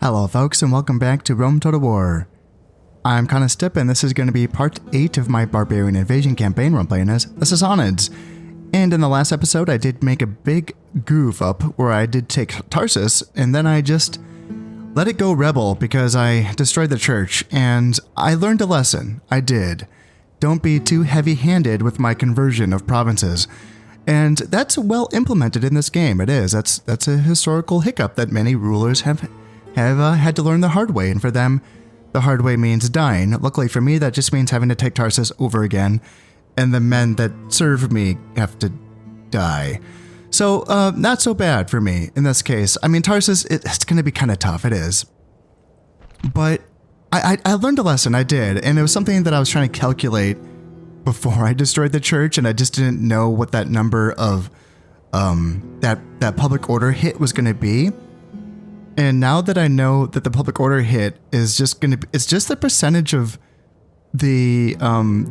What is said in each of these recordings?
Hello folks and welcome back to Rome Total War. I'm Stip and this is going to be part 8 of my Barbarian invasion campaign where I'm playing as the Sassanids. And in the last episode I did make a big goof up where I did take Tarsus and then I just let it go rebel because I destroyed the church and I learned a lesson. I did. Don't be too heavy-handed with my conversion of provinces. And that's well implemented in this game. It is. That's a historical hiccup that many rulers have had to learn the hard way, and for them, the hard way means dying. Luckily for me, that just means having to take Tarsus over again, and the men that serve me have to die. So, not so bad for me in this case. I mean, Tarsus, it's going to be kind of tough, it is. But I learned a lesson, I did, and it was something that I was trying to calculate before I destroyed the church, and I just didn't know what that number of that public order hit was going to be. And now that I know that the public order hit is just it's just the percentage of the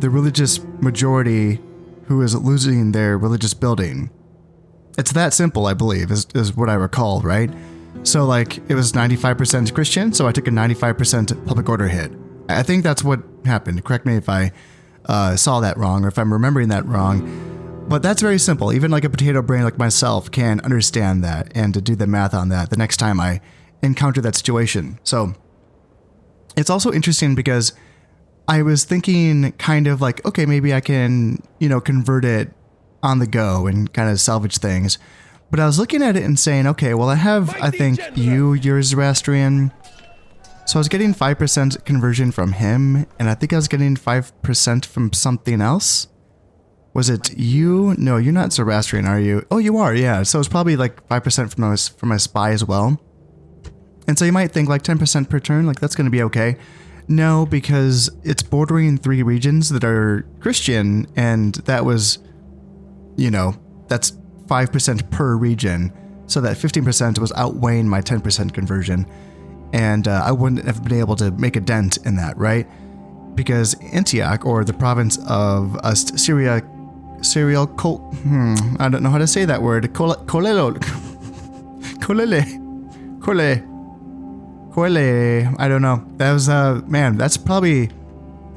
religious majority who is losing their religious building. It's that simple, I believe, is what I recall, right? So like it was 95% Christian, so I took a 95% public order hit. I think that's what happened. Correct me if I saw that wrong or if I'm remembering that wrong. But that's very simple. Even like a potato brain like myself can understand that and to do the math on that the next time I encounter that situation. So it's also interesting because I was thinking kind of like, okay, maybe I can, convert it on the go and kind of salvage things. But I was looking at it and saying, okay, well, I think you're Zoroastrian. So I was getting 5% conversion from him, and I think I was getting 5% from something else. Was it you? No, you're not Zoroastrian, are you? Oh, you are, yeah. So it's probably like 5% from my spy as well. And so you might think like 10% per turn, like that's going to be okay. No, because it's bordering 3 regions that are Christian, and that was, that's 5% per region. So that 15% was outweighing my 10% conversion. And I wouldn't have been able to make a dent in that, right? Because Antioch, or the province of Syria, I don't know how to say that word. Colele. I don't know. That was, man, that's probably,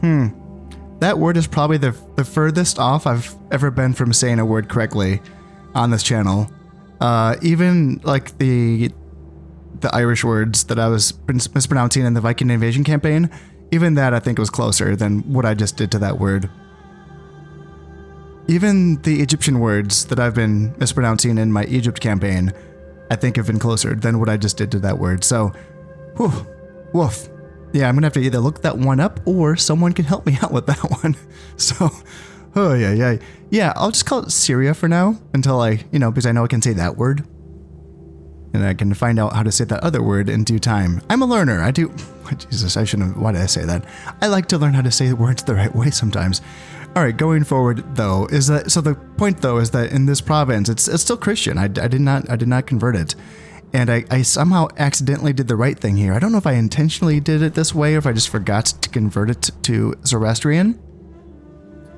that word is probably the furthest off I've ever been from saying a word correctly on this channel. Even like the Irish words that I was mispronouncing in the Viking invasion campaign, even that I think was closer than what I just did to that word. Even the Egyptian words that I've been mispronouncing in my Egypt campaign, I think have been closer than what I just did to that word. So, woof. Yeah, I'm gonna have to either look that one up or someone can help me out with that one. So, oh yeah. Yeah, I'll just call it Syria for now until I, because I know I can say that word. And I can find out how to say that other word in due time. I'm a learner. I do. Jesus, I shouldn't have. Why did I say that? I like to learn how to say the words the right way sometimes. All right, going forward though, so the point though is that in this province, it's still Christian. I did not convert it, and I somehow accidentally did the right thing here. I don't know if I intentionally did it this way or if I just forgot to convert it to Zoroastrian.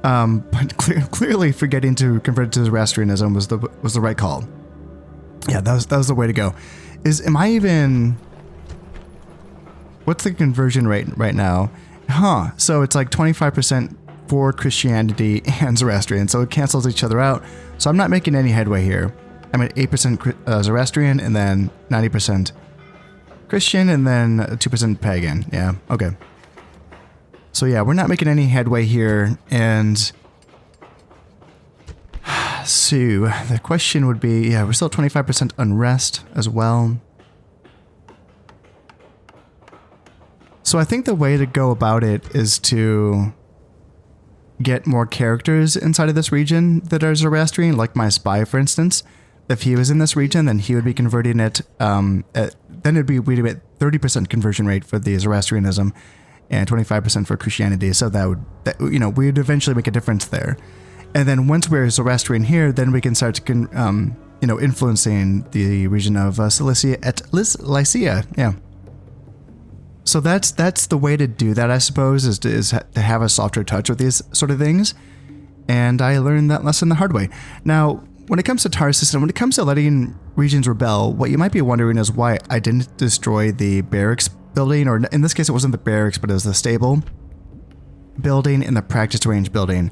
But clearly forgetting to convert it to Zoroastrianism was the right call. Yeah, that was the way to go. Am I even... What's the conversion rate right now? So it's like 25% for Christianity and Zoroastrian, so it cancels each other out. So I'm not making any headway here. I'm at 8% Zoroastrian, and then 90% Christian, and then 2% pagan. Yeah, okay. So yeah, we're not making any headway here, and... So the question would be, yeah, we're still 25% unrest as well. So I think the way to go about it is to get more characters inside of this region that are Zoroastrian, like my spy, for instance. If he was in this region, then he would be converting it. Then we'd be at 30% conversion rate for the Zoroastrianism and 25% for Christianity. So we would eventually make a difference there. And then once we're Zoroastrian here, then we can start influencing the region of Cilicia et Lycia. Yeah. So that's the way to do that, I suppose, is to have a softer touch with these sort of things. And I learned that lesson the hard way. Now, when it comes to Tarsus and when it comes to letting regions rebel, what you might be wondering is why I didn't destroy the barracks building, or in this case it wasn't the barracks, but it was the stable building and the practice range building.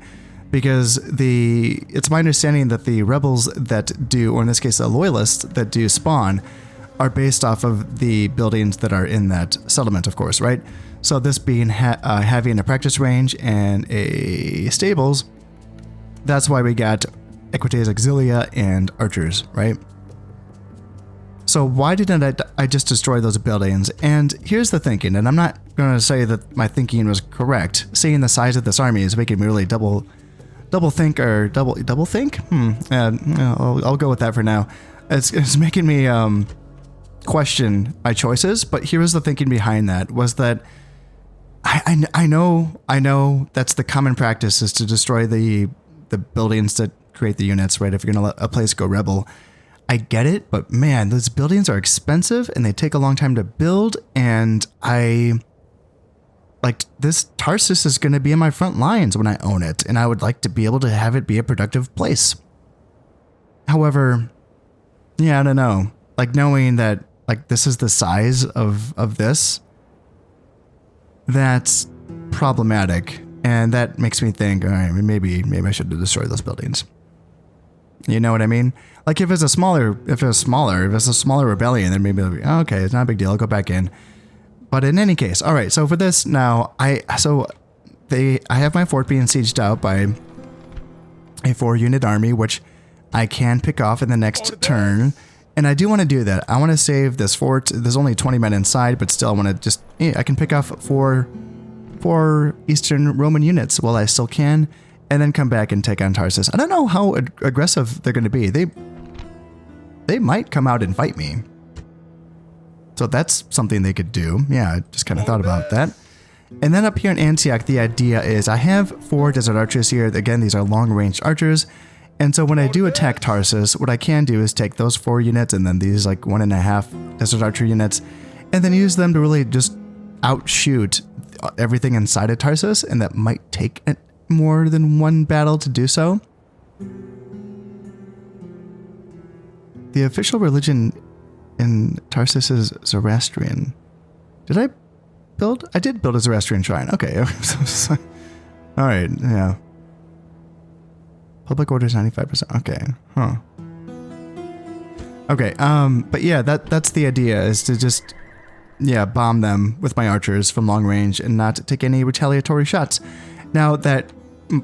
Because it's my understanding that the rebels that do, or in this case the loyalists that do spawn, are based off of the buildings that are in that settlement, of course, right? So this being having a practice range and a stables, that's why we got Equites Auxilia and archers, right? So why didn't I just destroy those buildings? And here's the thinking, and I'm not going to say that my thinking was correct. Seeing the size of this army is making me really double think. I'll go with that for now. It's making me question my choices. But here was the thinking behind that, was that I know that's the common practice, is to destroy the buildings that create the units, right? If you're gonna let a place go rebel. I get it, but man, those buildings are expensive and they take a long time to build, and this Tarsus is going to be in my front lines when I own it, and I would like to be able to have it be a productive place. However, yeah, I don't know. Like, knowing that this is the size of this, that's problematic, and that makes me think, all right, maybe I should destroy those buildings. You know what I mean? Like, if it's a smaller rebellion, then maybe it'll be, okay, it's not a big deal, I'll go back in. But in any case, all right, so for this now, I have my fort being sieged out by a 4-unit army, which I can pick off in the next turn. And I do want to do that. I want to save this fort. There's only 20 men inside, but still I want to just, I can pick off four Eastern Roman units while I still can, and then come back and take on Tarsus. I don't know how aggressive they're going to be. They might come out and fight me. So that's something they could do. Yeah, I just kind of thought about that. And then up here in Antioch, the idea is I have 4 desert archers here. Again, these are long-range archers. And so when I do attack Tarsus, what I can do is take those 4 units and then these 1.5 desert archer units, and then use them to really just outshoot everything inside of Tarsus, and that might take more than one battle to do so. The official religion in Tarsus is Zoroastrian. I did build a Zoroastrian shrine. Okay. All right. Yeah. Public order is 95%. Okay. Huh. Okay. But yeah, that's the idea, is to just, bomb them with my archers from long range and not take any retaliatory shots. Now, that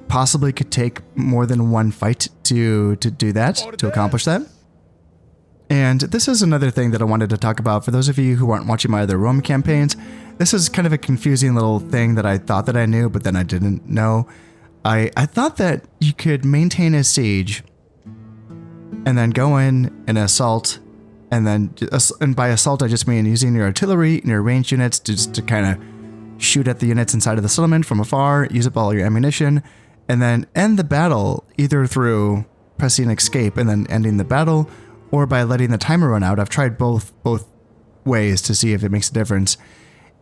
possibly could take more than one fight to do that, to accomplish that. And this is another thing that I wanted to talk about for those of you who aren't watching my other Rome campaigns. This is kind of a confusing little thing that I thought that I knew, but then I didn't know. I thought that you could maintain a siege and then go in and assault, and by assault I just mean using your artillery and your ranged units to kind of shoot at the units inside of the settlement from afar, use up all your ammunition, and then end the battle either through pressing escape and then ending the battle, or by letting the timer run out. I've tried both ways to see if it makes a difference.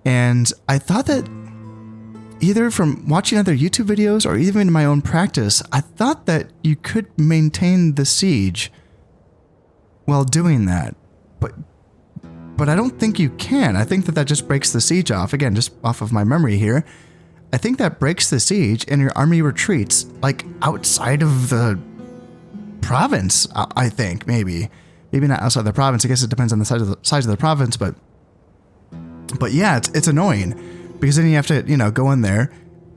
And I thought that either from watching other YouTube videos or even in my own practice, I thought that you could maintain the siege while doing that. But I don't think you can. I think that just breaks the siege off. Again, just off of my memory here. I think that breaks the siege and your army retreats outside of the province, I think, maybe not outside the province. I guess it depends on the size of the province, but yeah, it's annoying, because then you have to go in there,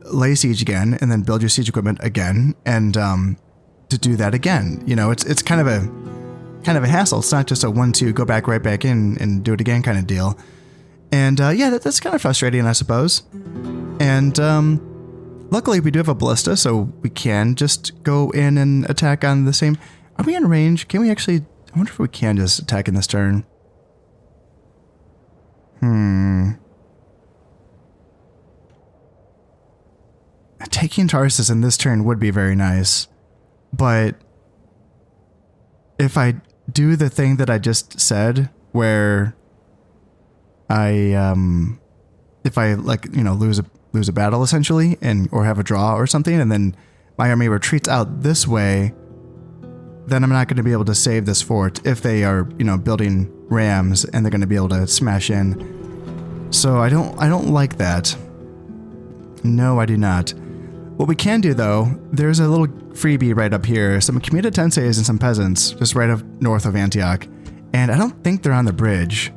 lay siege again, and then build your siege equipment again, and to do that again, it's kind of a hassle. It's not just a 1-2 go right back in and do it again kind of deal. And that's kind of frustrating, I suppose. And luckily, we do have a ballista, so we can just go in and attack on the same. Are we in range? Can we actually? I wonder if we can just attack in this turn. Taking Tarsus in this turn would be very nice, but if I do the thing that I just said, where if I lose a battle essentially, or have a draw or something, and then my army retreats out this way, then I'm not going to be able to save this fort if they are, you know, building rams and they're going to be able to smash in. So I don't like that. No, I do not. What we can do though, there's a little freebie right up here. Some comitatenses and some peasants just right up north of Antioch. And I don't think they're on the bridge.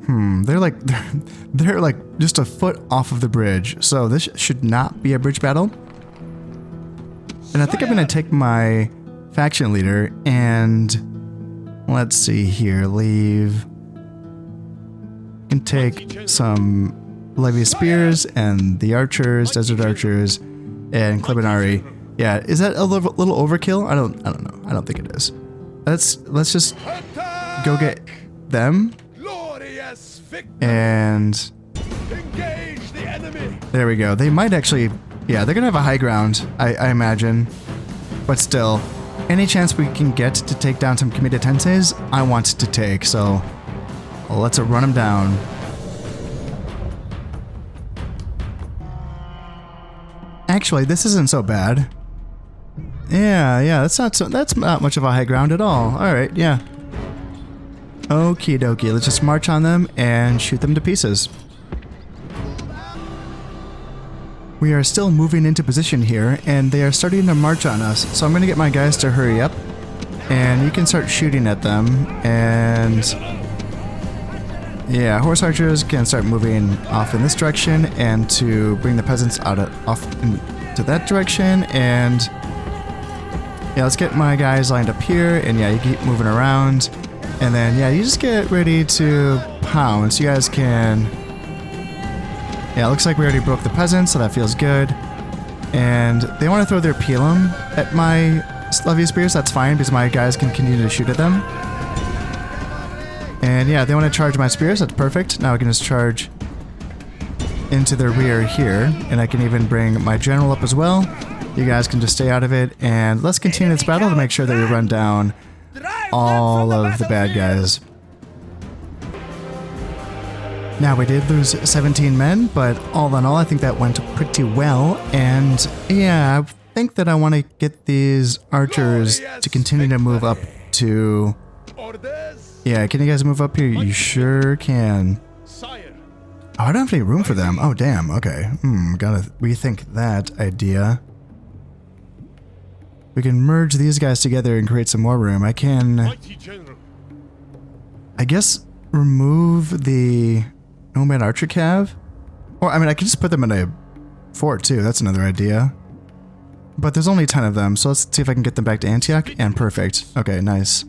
They're like just a foot off of the bridge. So this should not be a bridge battle. And I think I'm going to take my faction leader and let's see here, leave. And take some levy spears and the archers, desert archers, and Klebanari. Yeah, is that a little overkill? I don't know. I don't think it is. Let's just go get them. And there we go. They might actually, yeah, they're gonna have a high ground, I imagine. But still, any chance we can get to take down some comitatenses, I want to take. So let's run them down. Actually, this isn't so bad. Yeah, that's not much of a high ground at all. All right, yeah. Okie dokie, let's just march on them and shoot them to pieces. We are still moving into position here, and they are starting to march on us. So I'm going to get my guys to hurry up, and you can start shooting at them. And yeah, horse archers can start moving off in this direction, and to bring the peasants off into that direction. And yeah, let's get my guys lined up here, and yeah, you keep moving around. And then, yeah, you just get ready to pound. So you guys can... Yeah, it looks like we already broke the peasants, so that feels good. And they want to throw their pilum at my levy spears. That's fine, because my guys can continue to shoot at them. And yeah, they want to charge my spears. That's perfect. Now I can just charge into their rear here. And I can even bring my general up as well. You guys can just stay out of it. And let's continue this battle to make sure that we run down all of the bad guys. Now, we did lose 17 men, but all in all, I think that went pretty well. And yeah, I think that I want to get these archers to continue to move up to... Yeah, can you guys move up here? You sure can. Oh, I don't have any room for them. Oh, damn. Okay. Gotta rethink that idea. We can merge these guys together and create some more room. I can, I guess, remove the nomad archer cav. Or, I mean, I can just put them in a fort too. That's another idea. But there's only 10 of them, so let's see if I can get them back to Antioch. And perfect. Okay, nice.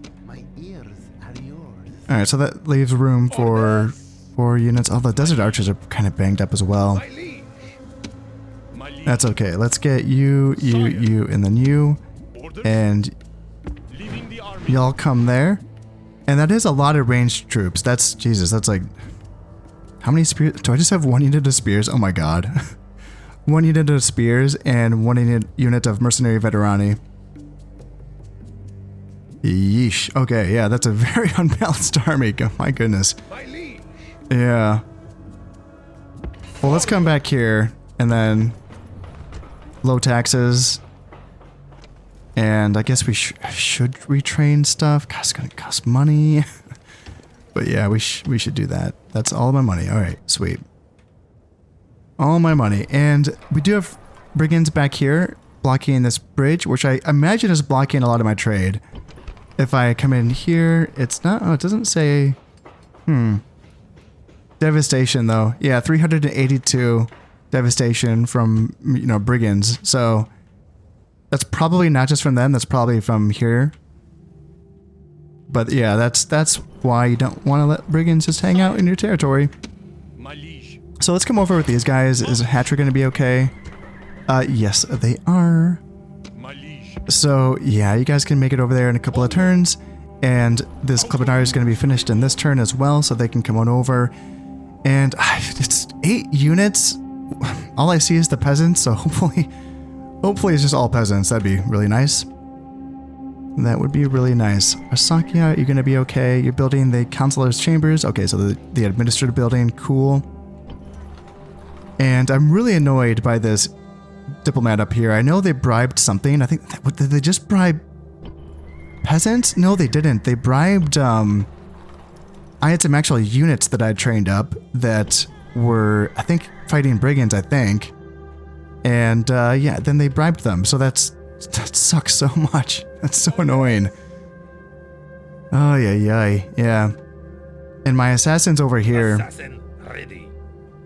Alright, so that leaves room for 4 units. Oh, the desert archers are kind of banged up as well. That's okay. Let's get you, and then you. And y'all come there. And that is a lot of ranged troops. That's, Jesus, that's like... How many spears? Do I just have 1 unit of spears? Oh my god. 1 unit of spears and 1 unit of mercenary veterani. Yeesh. Okay, yeah, that's a very unbalanced army. Oh my goodness. Yeah. Well, let's come back here and then... Low taxes. And I guess we should retrain stuff. God, it's gonna cost money. But yeah, we should do that. That's all my money. Alright, sweet. All my money. And we do have brigands back here blocking this bridge, which I imagine is blocking a lot of my trade. If I come in here, it's not... Oh, it doesn't say... Devastation, though. Yeah, 382 devastation from, you know, brigands. So... That's probably not just from them, that's probably from here. But yeah, that's why you don't want to let brigands just hang out in your territory. So let's come over with these guys. Is Hatcher going to be okay? Yes, they are. So yeah, you guys can make it over there in a couple of turns. And this Klebanari is going to be finished in this turn as well, so they can come on over. And it's 8 units. All I see is the peasants, so hopefully it's just all peasants. That'd be really nice. That would be really nice. Asakia, you're going to be okay. You're building the counselor's chambers. Okay, so the administrative building, cool. And I'm really annoyed by this diplomat up here. I know they bribed something. I think, did they just bribe peasants? No, they didn't. They bribed, I had some actual units that I trained up that were, I think, fighting brigands, I think. And, yeah, then they bribed them. So that sucks so much. That's so annoying. Oh, yeah. And my assassin's over here. Assassin ready.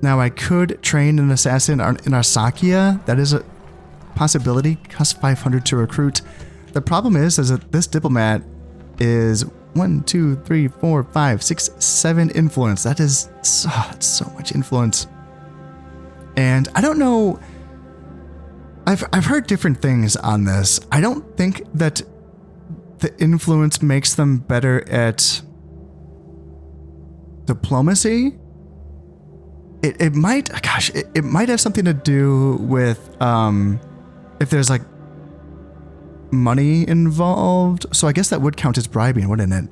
Now, I could train an assassin in Arsacia. That is a possibility. Costs 500 to recruit. The problem is that this diplomat is 1, 2, 3, 4, 5, 6, 7 influence. That is so much influence. And I don't know. I've heard different things on this. I don't think that the influence makes them better at diplomacy. It might, gosh, it might have something to do with if there's like money involved. So I guess that would count as bribing, wouldn't it?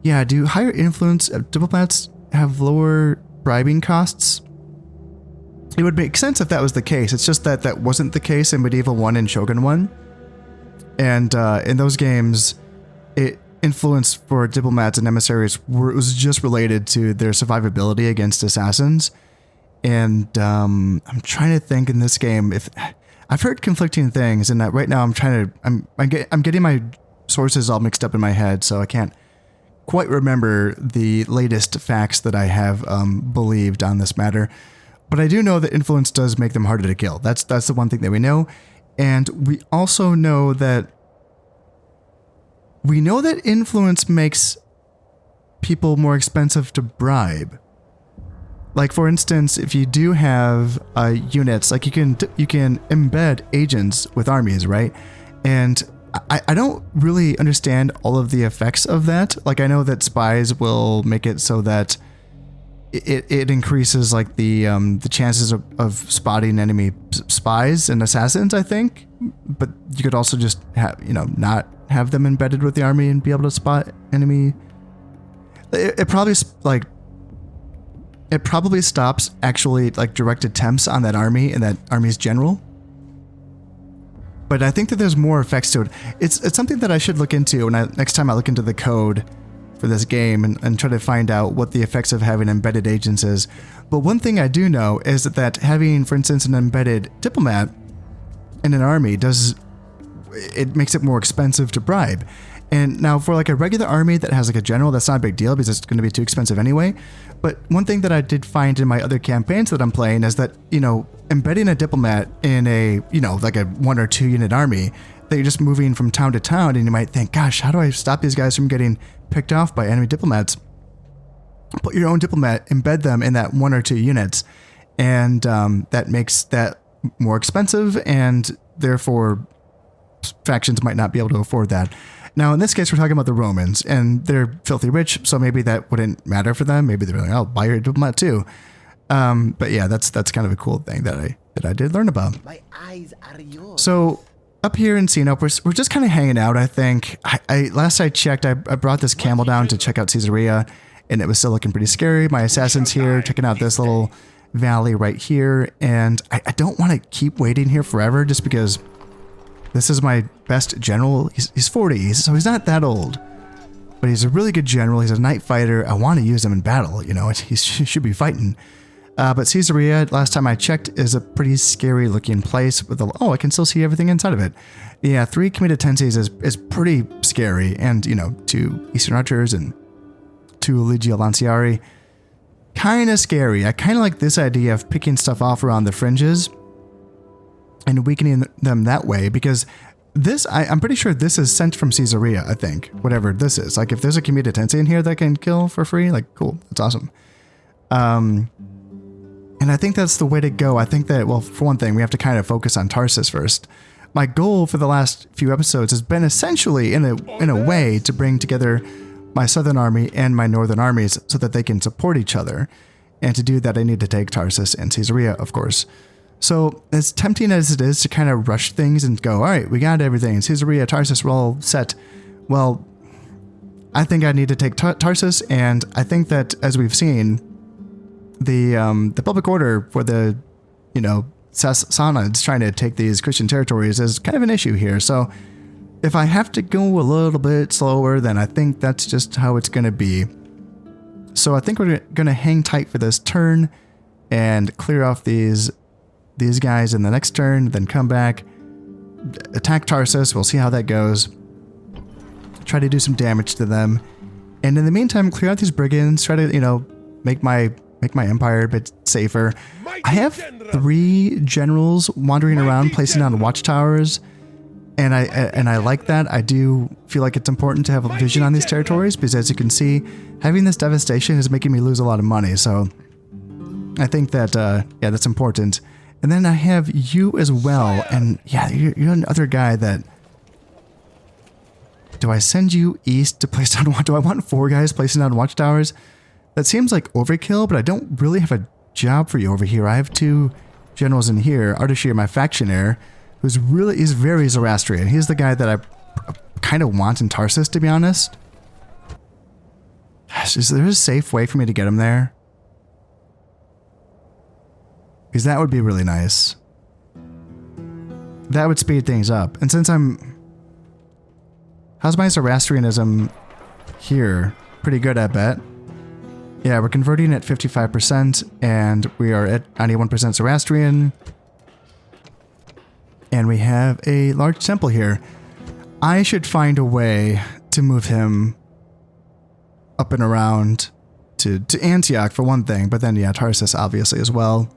Yeah, do higher influence diplomats have lower bribing costs? It would make sense if that was the case. It's just that that wasn't the case in Medieval 1 and Shogun 1. And in those games, influence for diplomats and emissaries was just related to their survivability against assassins. And I'm trying to think in this game if I've heard conflicting things, and that right now I'm getting my sources all mixed up in my head, so I can't quite remember the latest facts that I have believed on this matter. But I do know that influence does make them harder to kill. That's the one thing that we know. And we also know that influence makes people more expensive to bribe. Like, for instance, if you do have units, like you can embed agents with armies, right? And I don't really understand all of the effects of that. Like, I know that spies will make it so that it increases like the chances of spotting enemy spies and assassins, I think. But you could also just have, not have them embedded with the army and be able to spot enemy. It probably stops actually like direct attempts on that army and that army's general. But I think that there's more effects to it. It's something that I should look into next time I look into the code for this game and try to find out what the effects of having embedded agents is. But one thing I do know is that having, for instance, an embedded diplomat in an army makes it more expensive to bribe. And now for like a regular army that has like a general, that's not a big deal because it's going to be too expensive anyway. But one thing that I did find in my other campaigns that I'm playing is that, embedding a diplomat in a, like a 1 or 2 unit army, that you're just moving from town to town, and you might think, gosh, how do I stop these guys from getting picked off by enemy diplomats? Put your own diplomat, embed them in that 1 or 2 units, and that makes that more expensive, and therefore factions might not be able to afford that. Now, in this case, we're talking about the Romans, and they're filthy rich, so maybe that wouldn't matter for them. Maybe they're like, I'll buy your diplomat too. But yeah, that's kind of a cool thing that I did learn about. My eyes are yours. So up here in Sinop, we're just kind of hanging out, I think. Last I checked, I brought this camel down to check out Caesarea, and it was still looking pretty scary. My assassin's here, checking out this little valley right here, and I don't want to keep waiting here forever just because this is my best general. He's 40, so he's not that old, but he's a really good general. He's a night fighter. I want to use him in battle, he should be fighting. But Caesarea, last time I checked, is a pretty scary looking place with I can still see everything inside of it. Yeah, 3 comitatenses is pretty scary, and 2 Eastern Archers and 2 Legio Lanciari. Kind of scary. I kind of like this idea of picking stuff off around the fringes and weakening them that way, because this, I'm pretty sure this is sent from Caesarea, I think, whatever this is. Like, if there's a comitatense in here that can kill for free, like, cool, that's awesome. And I think that's the way to go. I think that, well, for one thing, we have to kind of focus on Tarsus first. My goal for the last few episodes has been essentially, in a way, to bring together my southern army and my northern armies so that they can support each other. And to do that, I need to take Tarsus and Caesarea, of course. So as tempting as it is to kind of rush things and go, all right, we got everything. Caesarea, Tarsus, we're all set. Well, I think I need to take Tarsus, and I think that, as we've seen, the public order for the, Sassanids trying to take these Christian territories is kind of an issue here. So if I have to go a little bit slower, then I think that's just how it's going to be. So I think we're going to hang tight for this turn and clear off these guys in the next turn, then come back, attack Tarsus. We'll see how that goes. Try to do some damage to them. And in the meantime, clear out these brigands, try to, you know, make my empire a bit safer. I have 3 generals wandering around, placing down watchtowers. And I like that. I do feel like it's important to have a vision on these territories because, as you can see, having this devastation is making me lose a lot of money. So I think that, yeah, that's important. And then I have you as well. And yeah, you're another guy that... Do I send you east to place down... Do I want 4 guys placing down watchtowers? That seems like overkill, but I don't really have a job for you over here. I have 2 generals in here. Ardashir, my factionaire, who's he's very Zoroastrian. He's the guy that I kind of want in Tarsus, to be honest. Gosh, is there a safe way for me to get him there? Because that would be really nice. That would speed things up. And since I'm... How's my Zoroastrianism here? Pretty good, I bet. Yeah, we're converting at 55%, and we are at 91% Zoroastrian. And we have a large temple here. I should find a way to move him up and around to Antioch for one thing, but then, yeah, Tarsus obviously as well.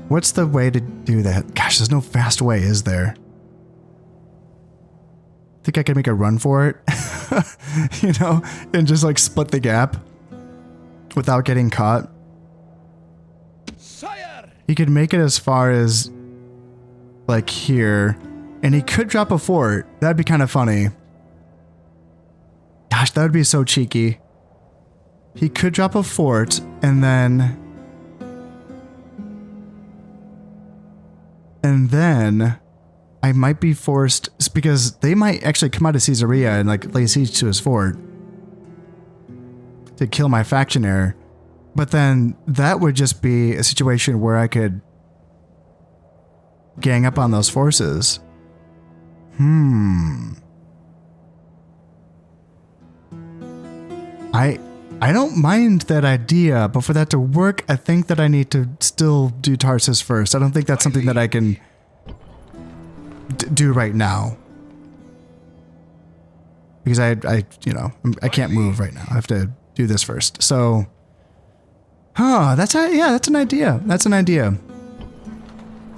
What's the way to do that? Gosh, there's no fast way, is there? Think I could make a run for it, you know, and just like split the gap without getting caught. Sire! He could make it as far as like here, and he could drop a fort. That'd be kind of funny. Gosh, that would be so cheeky. He could drop a fort and then I might be forced, because they might actually come out of Caesarea and like lay siege to his fort to kill my factionaire. But then that would just be a situation where I could gang up on those forces. I don't mind that idea, but for that to work, I think that I need to still do Tarsus first. I don't think that's something that I can do right now. Because you know, I can't move right now. I have to do this first. So, that's an idea. That's an idea.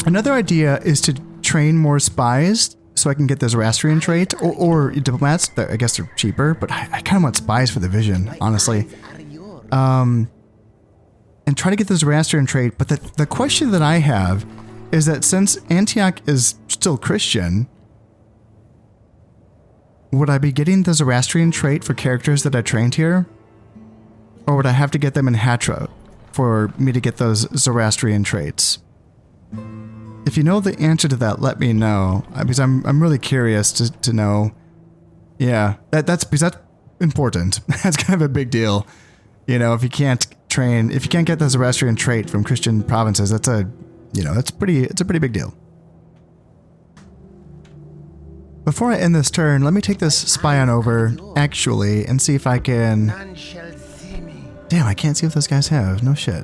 Another idea is to train more spies so I can get the Zoroastrian trait, or diplomats. I guess they're cheaper, but I kind of want spies for the vision, honestly. And try to get the Zoroastrian trait. But the question that I have is that since Antioch is still Christian, would I be getting the Zoroastrian trait for characters that I trained here? Or would I have to get them in Hatra for me to get those Zoroastrian traits? If you know the answer to that, let me know, because I'm really curious to know. Yeah, that's important. That's kind of a big deal. You know, if you can't get the Zoroastrian trait from Christian provinces, it's a pretty big deal. Before I end this turn, let me take this spy on over, actually, and see if I can... Damn, I can't see what those guys have. No shit.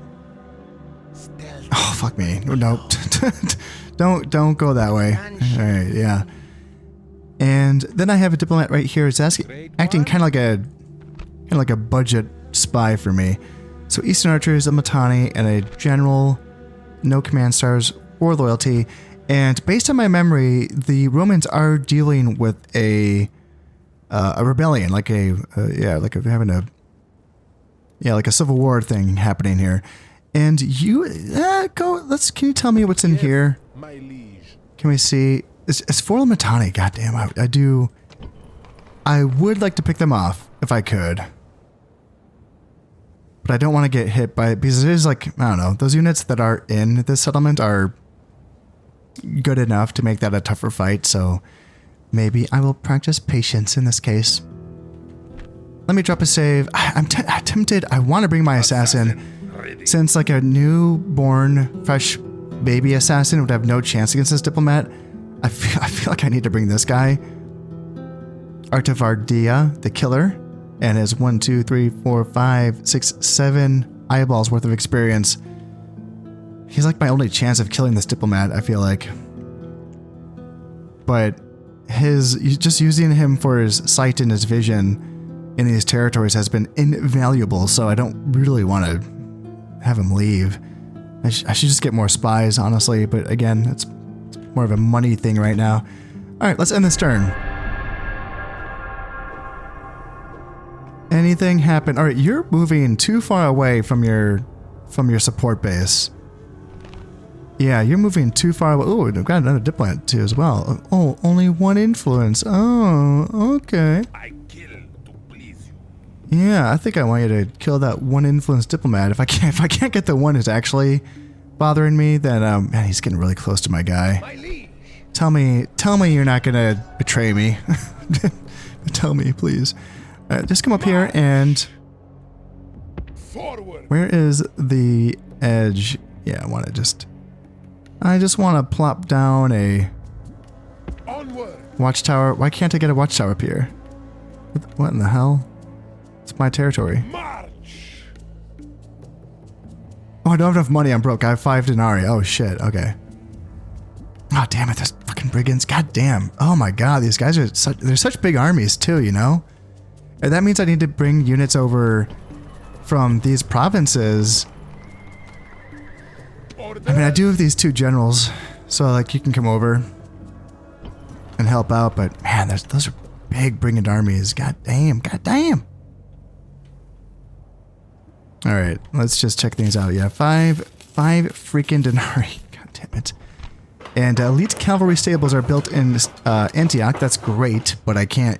Oh, fuck me. No. Don't go that way. Alright, yeah. And then I have a diplomat right here. It's acting kind of like a budget spy for me. So Eastern Archers, a Matani, and a general, no command stars or loyalty. And based on my memory, the Romans are dealing with a rebellion, like like a civil war thing happening here. And you can you tell me what's in here? My liege. Can we see? It's for the Matani. Goddamn, I would like to pick them off if I could. But I don't want to get hit by it because it is like, I don't know, those units that are in this settlement are good enough to make that a tougher fight, so maybe I will practice patience in this case. Let me drop a save. I'm tempted. I want to bring my assassin, since like a newborn, fresh baby assassin would have no chance against this diplomat. I feel like I need to bring this guy, Artavardia, the killer, and his 1, 2, 3, 4, 5, 6, 7 eyeballs worth of experience. He's like my only chance of killing this diplomat, I feel like. But just using him for his sight and his vision in these territories has been invaluable, so I don't really want to have him leave. I should just get more spies, honestly, but again, it's more of a money thing right now. Alright, let's end this turn. Anything happen? Alright, you're moving too far away from your support base. Yeah, you're moving too far away. Oh, I've got another diplomat too as well. Oh, only 1 influence. Oh, okay. I kill to please you. Yeah, I think I want you to kill that 1 influence diplomat. If I can't get the one who's actually bothering me, then man, he's getting really close to my guy. My liege. Tell me you're not gonna betray me. Tell me, please. Just come up here and Forward. where is the edge? Yeah, I just want to plop down a Onward. watchtower. Why can't I get a watchtower up here? What in the hell? It's my territory. March. Oh, I don't have enough money. I'm broke. I have 5 denarii. Oh, shit. Okay. Oh, damn it. There's fucking brigands. God damn. Oh, my God. These guys are they're such big armies, too, you know? And that means I need to bring units over from these provinces. I mean, I do have these 2 generals, so, like, you can come over and help out, but, man, those are big brigand armies. God damn. God damn. Alright, let's just check things out. Yeah, 5 freaking denarii. God damn it. And elite cavalry stables are built in Antioch. That's great, but I can't,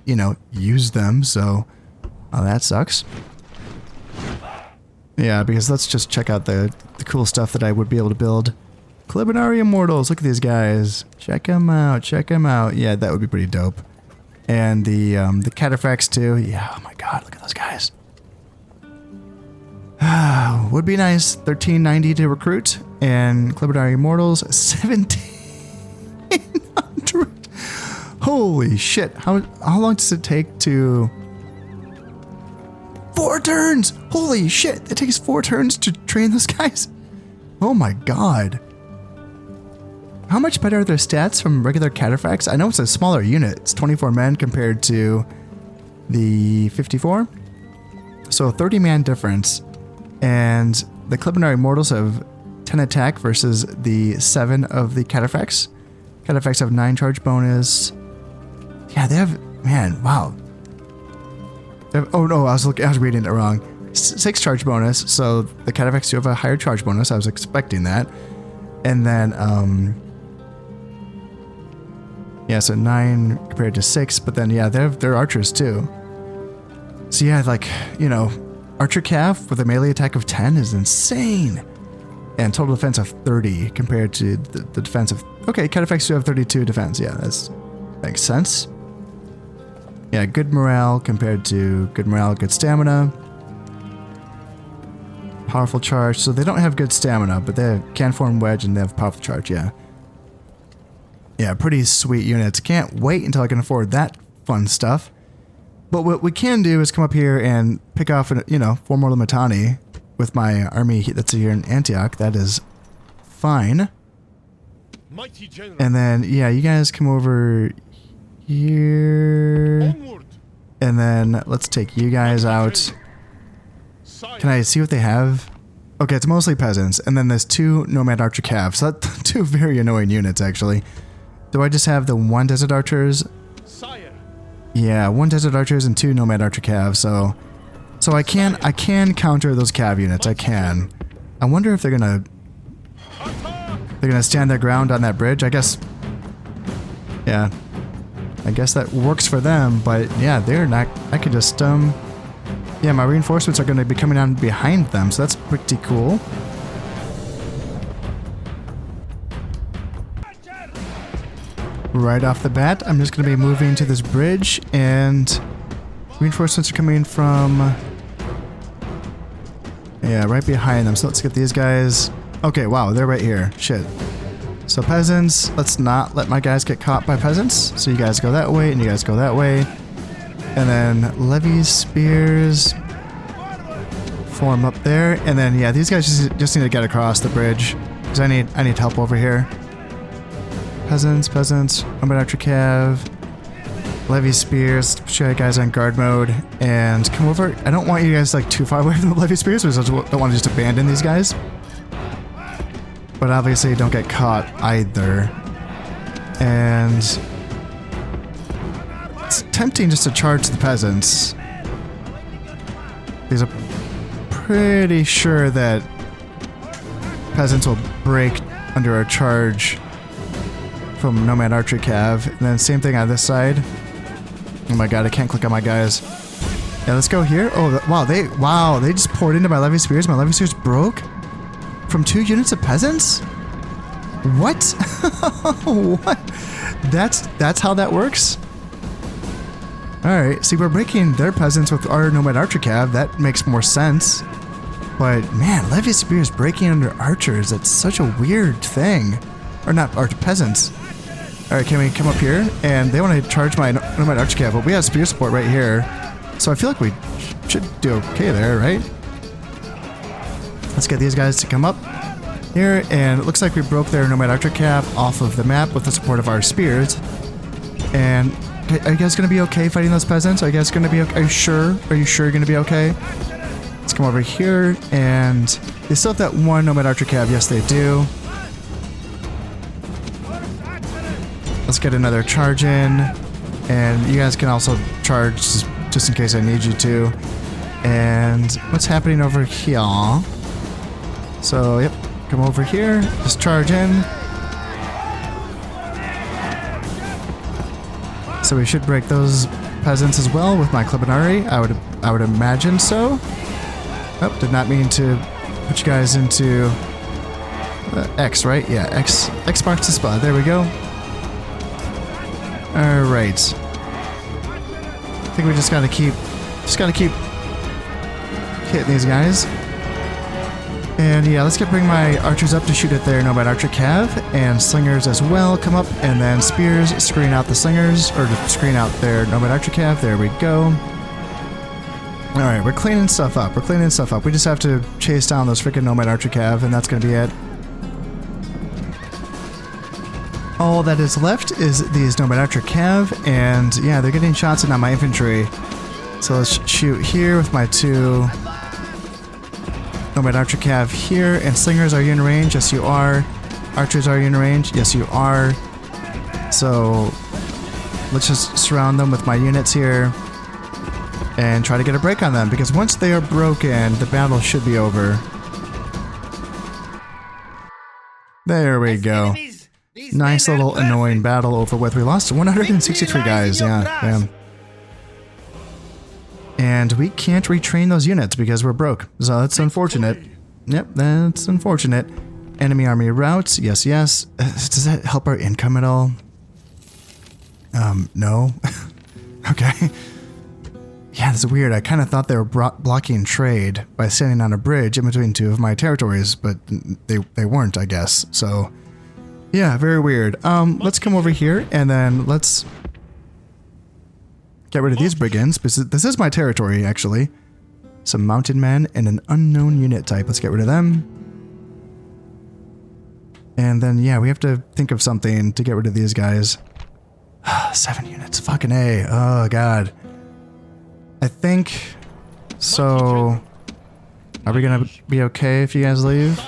use them, so that sucks. Yeah, because let's just check out the cool stuff that I would be able to build. Clibinari Immortals, look at these guys. Check them out, check them out. Yeah, that would be pretty dope. And the cataphracts too. Yeah, oh my god, look at those guys. Would be nice. 1390 to recruit. And Clibinari Immortals, 1700. Holy shit. How long does it take to... 4 turns! Holy shit! It takes 4 turns to train those guys? Oh my god. How much better are their stats from regular cataphracts? I know it's a smaller unit. It's 24 men compared to the 54. So a 30-man difference. And the Clibinari Mortals have 10 attack versus the 7 of the cataphracts. Cataphracts have 9 charge bonus. Yeah, they have... Man, wow. Oh no, I was reading it wrong. 6 charge bonus, so the cataphracts do have a higher charge bonus. I was expecting that. And then, yeah, so 9 compared to 6, but then, yeah, they're archers too. So yeah, like, archer cav with a melee attack of 10 is insane. And total defense of 30 compared to the defense of... Okay, cataphracts do have 32 defense. Yeah, that makes sense. Yeah, good morale compared to good morale, good stamina. Powerful charge. So they don't have good stamina, but they can form wedge and they have powerful charge, yeah. Yeah, pretty sweet units. Can't wait until I can afford that fun stuff. But what we can do is come up here and pick off, 4 more Limitani with my army that's here in Antioch. That is fine. Mighty general. And then, yeah, you guys come over here. Onward. And then let's take you guys out. Can I see what they have? Okay, it's mostly peasants. And then there's 2 nomad archer calves. So that's 2 very annoying units, actually. Do I just have the 1 desert archers? Sire. Yeah, 1 desert archers and 2 nomad archer calves. So I can counter those cav units. I can. I wonder if they're gonna stand their ground on that bridge. I guess. Yeah. I guess that works for them, but yeah, they're not... I could just, yeah, my reinforcements are going to be coming down behind them, so that's pretty cool. Right off the bat, I'm just going to be moving to this bridge, and reinforcements are coming from... Yeah, right behind them, so let's get these guys... Okay, wow, they're right here. Shit. So peasants, let's not let my guys get caught by peasants. So you guys go that way and you guys go that way. And then levies, spears, form up there. And then, yeah, these guys just need to get across the bridge. Because I need help over here. Peasants, Nomad Archer Cav, levy spears, put you guys on guard mode, and come over. I don't want you guys like too far away from the levy spears, because I don't want to just abandon these guys. But obviously don't get caught either. And it's tempting just to charge the peasants. Because I'm pretty sure that peasants will break under our charge from Nomad Archer Cav. And then same thing on this side. Oh my god, I can't click on my guys. Yeah, let's go here. Oh, wow, they just poured into my levy spears. My levy spears broke from 2 units of peasants? What? What? That's how that works? Alright, see, we're breaking their peasants with our Nomad Archer Cav. That makes more sense. But, man, levy spears breaking under archers, that's such a weird thing. Or not, peasants. Alright, can we come up here? And they want to charge my Nomad Archer Cav, but we have spear support right here. So I feel like we should do okay there, right? Let's get these guys to come up here, and it looks like we broke their Nomad Archer Cav off of the map with the support of our spears. And are you guys going to be okay fighting those peasants? Are you guys going to be okay? Are you sure? Are you sure you're going to be okay? Let's come over here, and they still have that 1 Nomad Archer Cav. Yes, they do. Let's get another charge in, and you guys can also charge just in case I need you to. And what's happening over here? So, yep, come over here, just charge in. So we should break those peasants as well with my Klebinari. I would imagine so. Oh, did not mean to put you guys into X, right? Yeah, X marks the spot. There we go. All right. I think we just gotta keep hitting these guys. And yeah, let's bring my archers up to shoot at their Nomad Archer Cav, and slingers as well come up, and then spears screen out the slingers, or to screen out their Nomad Archer Cav. There we go. Alright, we're cleaning stuff up. We just have to chase down those freaking Nomad Archer Cav, and that's gonna be it. All that is left is these Nomad Archer Cav, and yeah, they're getting shots in on my infantry. So let's shoot here with my 2 Nomad Archer Cav here, and slingers, are you in range? Yes, you are. Archers, are you in range? Yes, you are. So let's just surround them with my units here and try to get a break on them, because once they are broken, the battle should be over. There we go. Nice little annoying battle over with. We lost 163 guys. Yeah, damn. And we can't retrain those units because we're broke. So that's unfortunate. Yep, that's unfortunate. Enemy army routes. Yes, yes. Does that help our income at all? No. Okay. Yeah, that's weird. I kind of thought they were blocking trade by standing on a bridge in between 2 of my territories, but they weren't, I guess. So, yeah, very weird. Let's come over here, and then let's get rid of these brigands, because this is my territory, actually. Some mounted men and an unknown unit type. Let's get rid of them. And then, yeah, we have to think of something to get rid of these guys. 7 units. Fucking A. Oh, God. I think... So... Are we gonna be okay if you guys leave?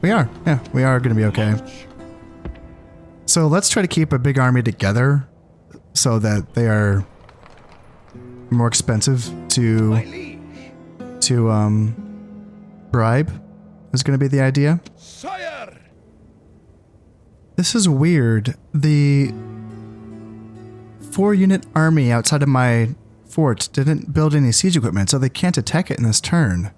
We are. Yeah, we are gonna be okay. So let's try to keep a big army together so that they are more expensive to bribe is going to be the idea. Sire! This is weird. The 4-unit army outside of my fort didn't build any siege equipment, so they can't attack it in this turn.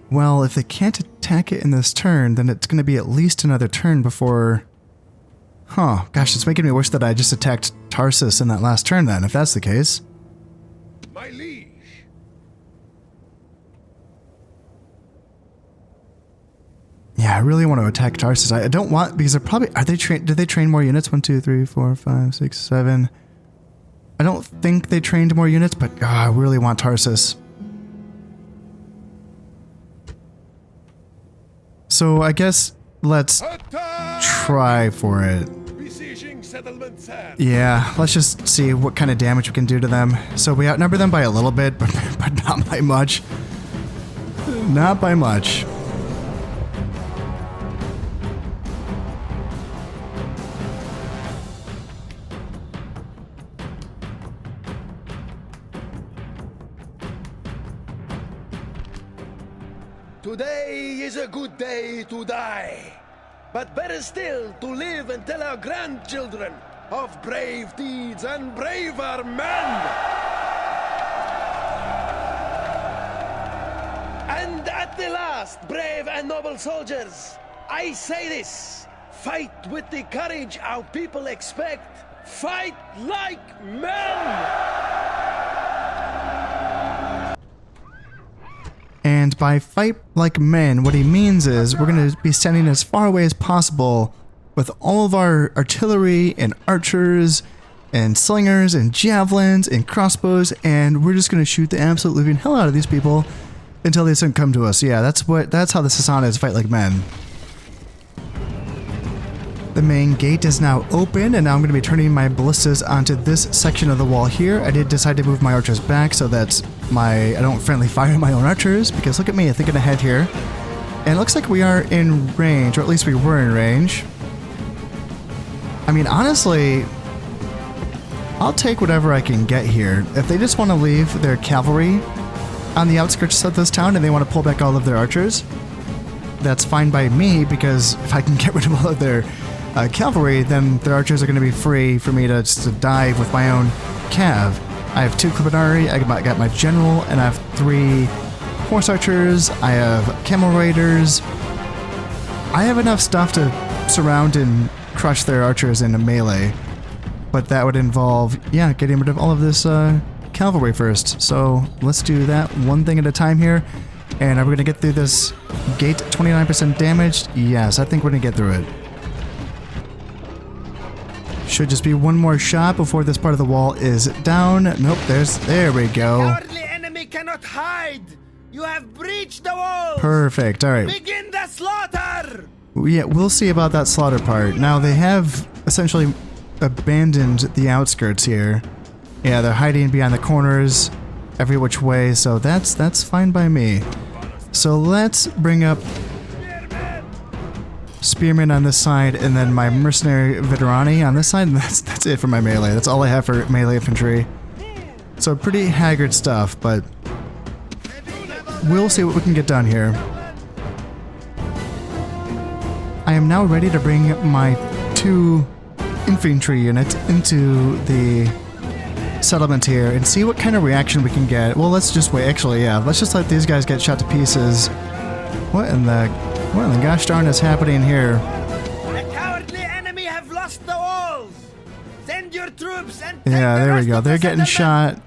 Well, if they can't attack it in this turn, then it's going to be at least another turn before... Huh, gosh, it's making me wish that I just attacked Tarsus in that last turn then, if that's the case. My liege. Yeah, I really want to attack Tarsus. I don't want, because they're probably, are they trained, did they train more units? 1, 2, 3, 4, 5, 6, 7. I don't think they trained more units, but I really want Tarsus. So I guess let's try for it. Yeah, let's just see what kind of damage we can do to them. So we outnumber them by a little bit, but not by much. Not by much. Today is a good day to die, but better still to live and tell our grandchildren of brave deeds and braver men. And at the last, brave and noble soldiers, I say this: fight with the courage our people expect. Fight like men! And by fight like men, what he means is we're going to be standing as far away as possible with all of our artillery and archers and slingers and javelins and crossbows, and we're just going to shoot the absolute living hell out of these people until they come to us. Yeah, that's how the Sassanids fight like men. The main gate is now open, and now I'm going to be turning my ballistas onto this section of the wall here. I did decide to move my archers back so that I don't friendly fire my own archers, because look at me thinking ahead here. And it looks like we are in range, or at least we were in range. I mean, honestly, I'll take whatever I can get here. If they just want to leave their cavalry on the outskirts of this town and they want to pull back all of their archers, that's fine by me, because if I can get rid of all of their cavalry, then their archers are going to be free for me to just dive with my own cav. I have 2 Clipinari, I got my general, and I have 3 horse archers, I have camel raiders. I have enough stuff to surround and crush their archers in a melee, but that would involve, yeah, getting rid of all of this cavalry first. So let's do that one thing at a time here. And are we going to get through this gate 29% damaged? Yes, I think we're going to get through it. Should just be one more shot before this part of the wall is down. Nope, there we go. Cowardly enemy cannot hide. You have breached the walls. Perfect. All right. Begin the slaughter. Yeah, we'll see about that slaughter part. Now they have essentially abandoned the outskirts here. Yeah, they're hiding behind the corners every which way, so that's fine by me. So let's bring up Spearmen on this side, and then my mercenary veterani on this side, and that's it for my melee. That's all I have for melee infantry. So pretty haggard stuff, but we'll see what we can get done here. I am now ready to bring my 2 infantry units into the settlement here and see what kind of reaction we can get. Well, let's just wait. Actually, yeah, let's just let these guys get shot to pieces. What in the gosh darn is happening here? The cowardly enemy have lost the walls. Send your troops and yeah, there we go. They're getting shot.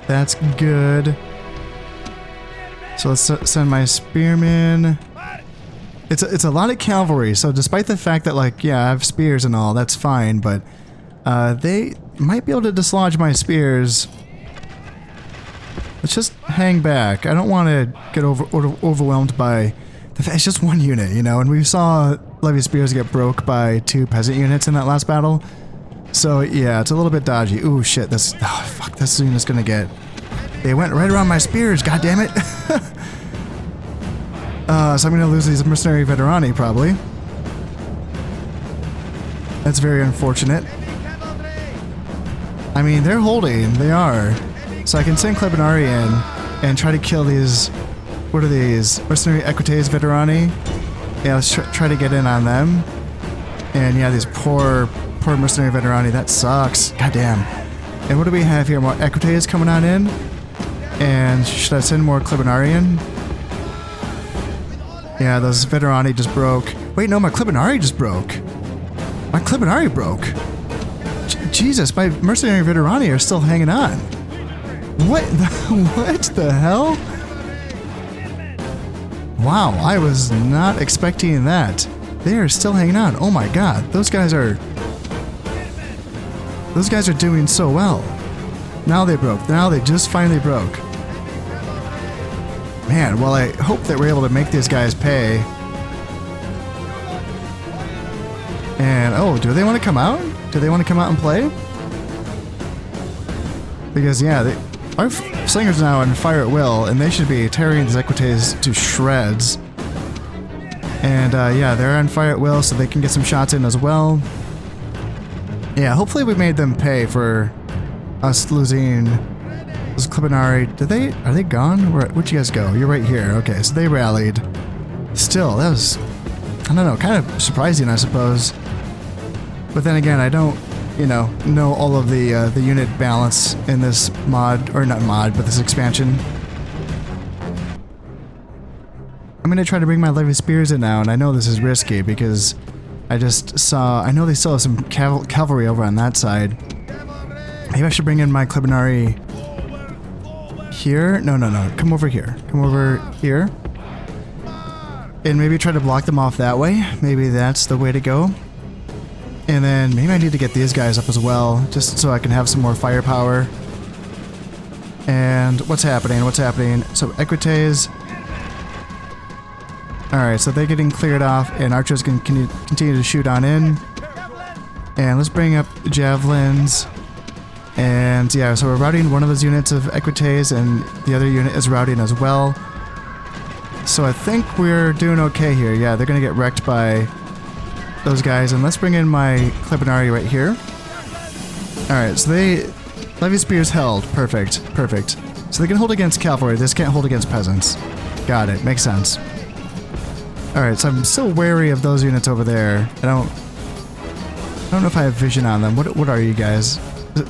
That's good. So let's send my spearmen. It's a lot of cavalry, so despite the fact that, like, yeah, I have spears and all, that's fine, but they might be able to dislodge my spears. Let's just hang back. I don't want to get overwhelmed by the fact it's just one unit, you know, and we saw Levy Spears get broke by 2 peasant units in that last battle. So yeah, it's a little bit dodgy. Ooh, shit, this unit's gonna get... They went right around my spears, god damn it. So I'm gonna lose these mercenary veterani, probably. That's very unfortunate. I mean, they're holding, they are. So I can send Clipinari in and try to kill these... What are these? Mercenary Equites veterani? Yeah, let's try to get in on them. And yeah, these poor mercenary veterani, that sucks. Goddamn. And what do we have here? More Equites coming on in? And should I send more Clipinari in? Yeah, those veterani just broke. Wait, no, my Clipinari just broke. My Clipinari broke. Jesus, my mercenary veterani are still hanging on. What the hell? Wow, I was not expecting that. They are still hanging on. Oh my god, those guys are doing so well. Now they broke. Now they just finally broke. Man, well, I hope that we're able to make these guys pay. And, oh, do they want to come out? Do they want to come out and play? Because, yeah, our slingers are now on fire at will, and they should be tearing these equites to shreds. And, yeah, they're on fire at will, so they can get some shots in as well. Yeah, hopefully we made them pay for us losing those Clibinari. Are they gone? Where'd you guys go? You're right here. Okay, so they rallied. Still, that was, I don't know, kind of surprising, I suppose. But then again, I don't, know all of the unit balance in this mod, or not mod, but this expansion. I'm gonna try to bring my Levy Spears in now, and I know this is risky because I know they still have some cavalry over on that side. Maybe I should bring in my Clibinari here? No. Come over here. Come over here. And maybe try to block them off that way. Maybe that's the way to go. And then maybe I need to get these guys up as well, just so I can have some more firepower. And what's happening? So equites. Alright, so they're getting cleared off, and archers can continue to shoot on in. And let's bring up javelins. And yeah, so we're routing one of those units of equites, and the other unit is routing as well. So I think we're doing okay here. Yeah, they're going to get wrecked by those guys. And let's bring in my Clibinari right here. Alright, so Levy Spears held. Perfect. So they can hold against cavalry, they just can't hold against peasants. Got it, makes sense. Alright, so I'm still wary of those units over there. I don't know if I have vision on them. What are you guys?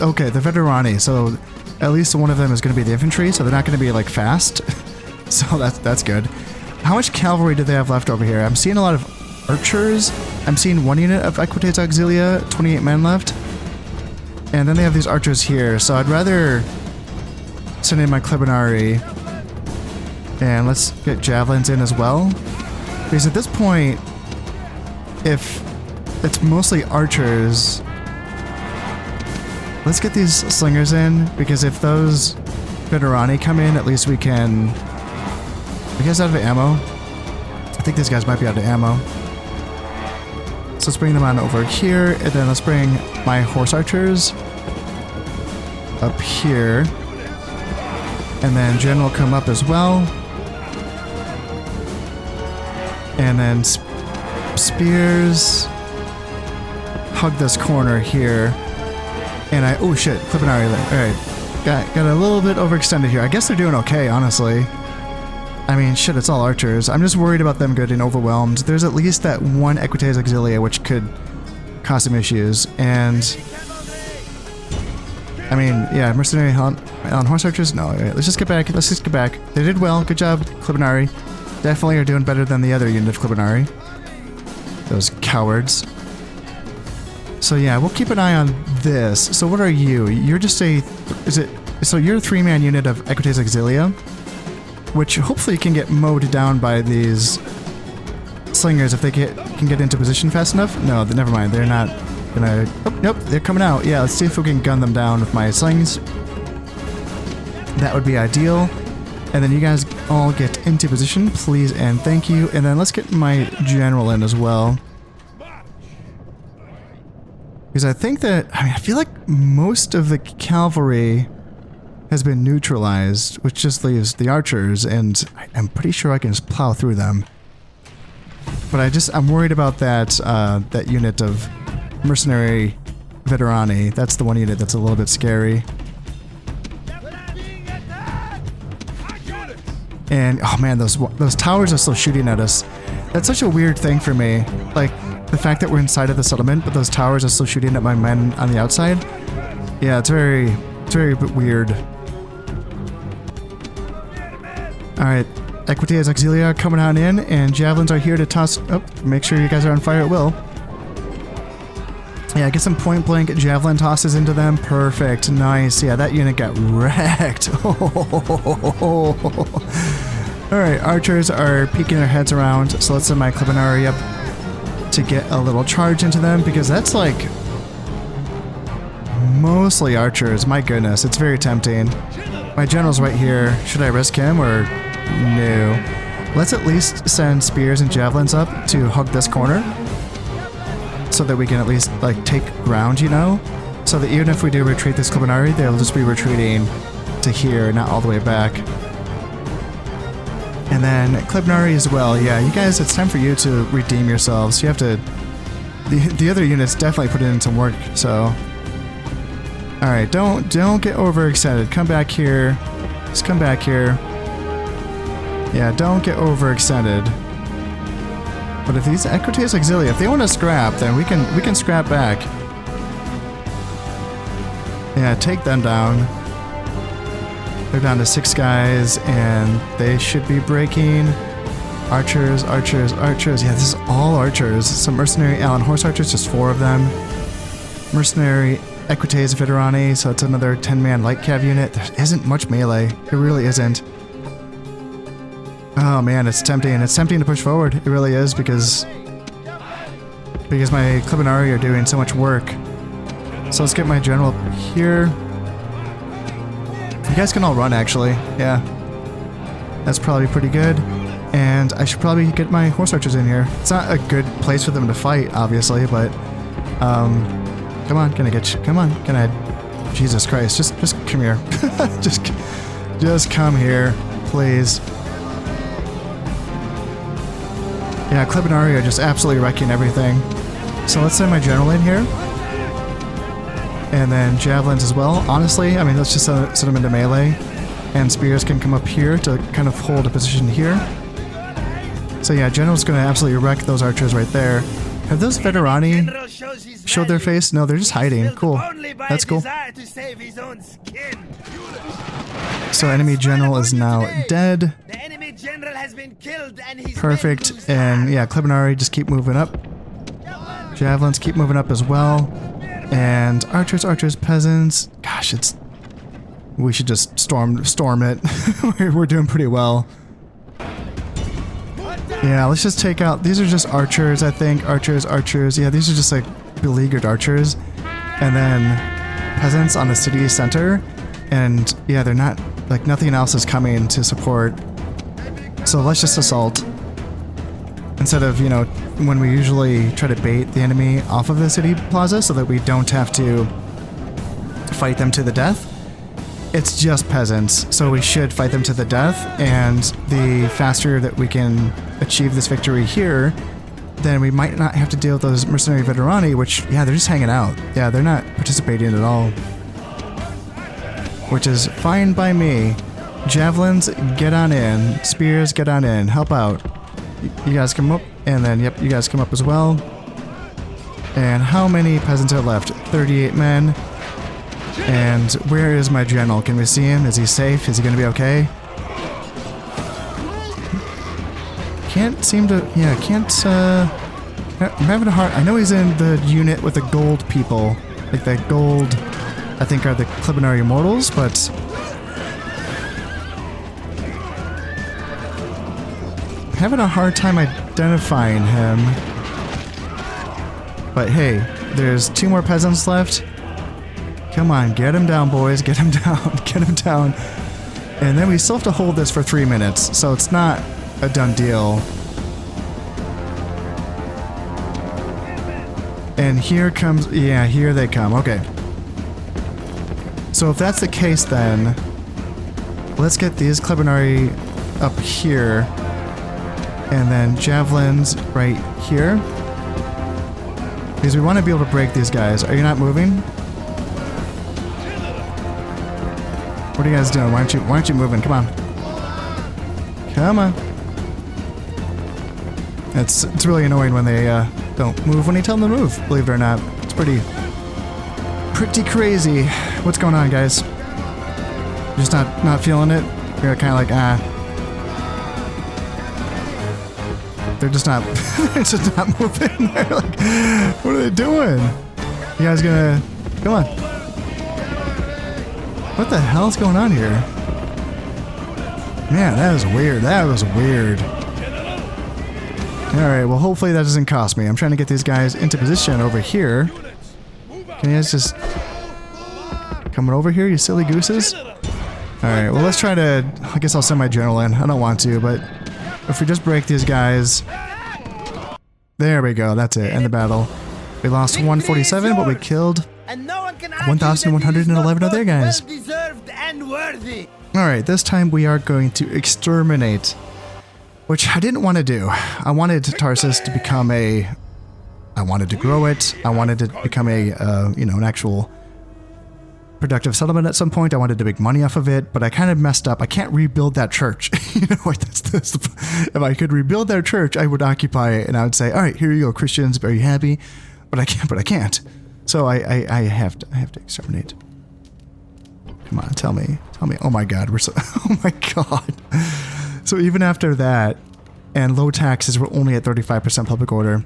Okay, the Veterani, so at least one of them is going to be the infantry, so they're not going to be, like, fast. So that's good. How much cavalry do they have left over here? I'm seeing a lot of archers. I'm seeing one unit of Equites Auxilia, 28 men left. And then they have these archers here, so I'd rather send in my Clibinari. And let's get javelins in as well. Because at this point, if it's mostly archers, let's get these slingers in, because if those Veterani come in, at least we can... Are you guys out of ammo? I think these guys might be out of ammo. So let's bring them on over here, and then let's bring my horse archers up here. And then General come up as well. And then spears hug this corner here. And oh shit, Clibinari. Alright, got a little bit overextended here. I guess they're doing okay, honestly. I mean, shit, it's all archers. I'm just worried about them getting overwhelmed. There's at least that one Equites Auxilia, which could cause some issues. And I mean, yeah, mercenary on horse archers? No, right, let's just get back. They did well. Good job, Clibinari. Definitely are doing better than the other unit of Clibinari. Those cowards. So yeah, we'll keep an eye on this. So what are you? You're just a... So you're a 3-man unit of Equites Auxilia, which hopefully can get mowed down by these slingers if they can get into position fast enough. No, never mind. They're not gonna... Oh, nope, they're coming out. Yeah, let's see if we can gun them down with my slings. That would be ideal. And then you guys all get into position, please and thank you. And then let's get my general in as well. Because I think that... I feel like most of the cavalry has been neutralized, which just leaves the archers, and I'm pretty sure I can just plow through them. But I'm worried about that that unit of mercenary Veterani. That's the one unit that's a little bit scary. And oh man, those towers are still shooting at us. That's such a weird thing for me. Like the fact that we're inside of the settlement, but those towers are still shooting at my men on the outside. Yeah, it's very weird. Alright, Equites Auxilia coming on in, and javelins are here to toss... Oh, make sure you guys are on fire at will. Yeah, get some point-blank javelin tosses into them. Perfect. Nice. Yeah, that unit got wrecked. Alright, archers are peeking their heads around, so let's send my Clibinari up to get a little charge into them, because that's like mostly archers. My goodness, it's very tempting. My general's right here. Should I risk him or no? Let's at least send spears and javelins up to hug this corner so that we can at least like take ground, you know? So that even if we do retreat this Clibinari, they'll just be retreating to here, not all the way back. And then Clibinari as well. Yeah, you guys, it's time for you to redeem yourselves. You have to... The other units definitely put in some work, so... Alright, don't get overexcited. Come back here. Just come back here. Yeah, don't get overexcited. But if these Equites Auxilia, if they want to scrap, then we can scrap back. Yeah, take them down. They're down to 6 guys, and they should be breaking. Archers, archers, archers. Yeah, this is all archers. Some mercenary Allen horse archers, just 4 of them. Mercenary Equites Veterani, so it's another 10-man light cav unit. There isn't much melee. There really isn't. Oh man, it's tempting. It's tempting to push forward. It really is, because my Clibinari are doing so much work. So let's get my general up here. You guys can all run, actually. Yeah. That's probably pretty good. And I should probably get my horse archers in here. It's not a good place for them to fight, obviously, but... come on, can I get you? Come on, can I... Jesus Christ, just come here. just come here, please. Yeah, Clibinari are just absolutely wrecking everything. So let's send my general in here. And then javelins as well. Honestly, I mean, let's just send them into melee. And spears can come up here to kind of hold a position here. So yeah, general's going to absolutely wreck those archers right there. Have those veterani showed their face? No, they're just hiding. Cool. That's cool. So enemy general is now dead. The enemy general has been killed and he's perfect. And yeah, Clibinari just keep moving up. Javelins keep moving up as well. And archers, peasants. Gosh, it's... We should just storm it. We're doing pretty well. Yeah, let's just take out... These are just archers, I think. Archers. Yeah, these are just like beleaguered archers. And then peasants on the city center. And yeah, they're not... Like, nothing else is coming to support. So let's just assault. Instead of, you know, when we usually try to bait the enemy off of the city plaza so that we don't have to fight them to the death. It's just peasants, so we should fight them to the death, and the faster that we can achieve this victory here, then we might not have to deal with those mercenary veterani, which, yeah, they're just hanging out. Yeah, they're not participating at all. Which is fine by me. Javelins, get on in. Spears, get on in. Help out. You guys come up, and then, yep, you guys come up as well. And how many peasants are left? 38 men. And where is my general? Can we see him? Is he safe? Is he going to be okay? Can't seem to... Yeah, can't... I'm having a hard... I know he's in the unit with the gold people. Like the gold... I think are the Clibinari Immortals, but... having a hard time identifying him. But hey, there's 2 more peasants left. Come on, get him down, boys. Get him down. Get him down. And then we still have to hold this for 3 minutes, so it's not a done deal. And here comes... Yeah, here they come. Okay. So if that's the case, then... let's get these Clibinari up here. And then javelins right here. Because we want to be able to break these guys. Are you not moving? What are you guys doing? Why aren't you moving? Come on. Come on. It's really annoying when they don't move when you tell them to move, believe it or not. It's pretty crazy. What's going on, guys? Just not feeling it? You're kind of like, they're just not moving. They're like, what are they doing? You guys gonna... Come on. What the hell's going on here? Man, that was weird. That was weird. Alright, well hopefully that doesn't cost me. I'm trying to get these guys into position over here. Can you guys just... coming over here, you silly gooses? Alright, well let's try to... I guess I'll send my general in. I don't want to, but... if we just break these guys... there we go, that's it. End the battle. We lost 147, but we killed 1,111 other guys. Alright, this time we are going to exterminate... which I didn't want to do. I wanted Tarsus to become a... I wanted to grow it. I wanted to become a, you know, an actual productive settlement at some point. I wanted to make money off of it, but I kind of messed up. I can't rebuild that church. You know, if I could rebuild their church, I would occupy it and I would say, all right, here you go, Christians, very happy. But I can't. So I have to exterminate. Come on, tell me. Oh my God, we're so, oh my God. So even after that, and low taxes, we're only at 35% public order.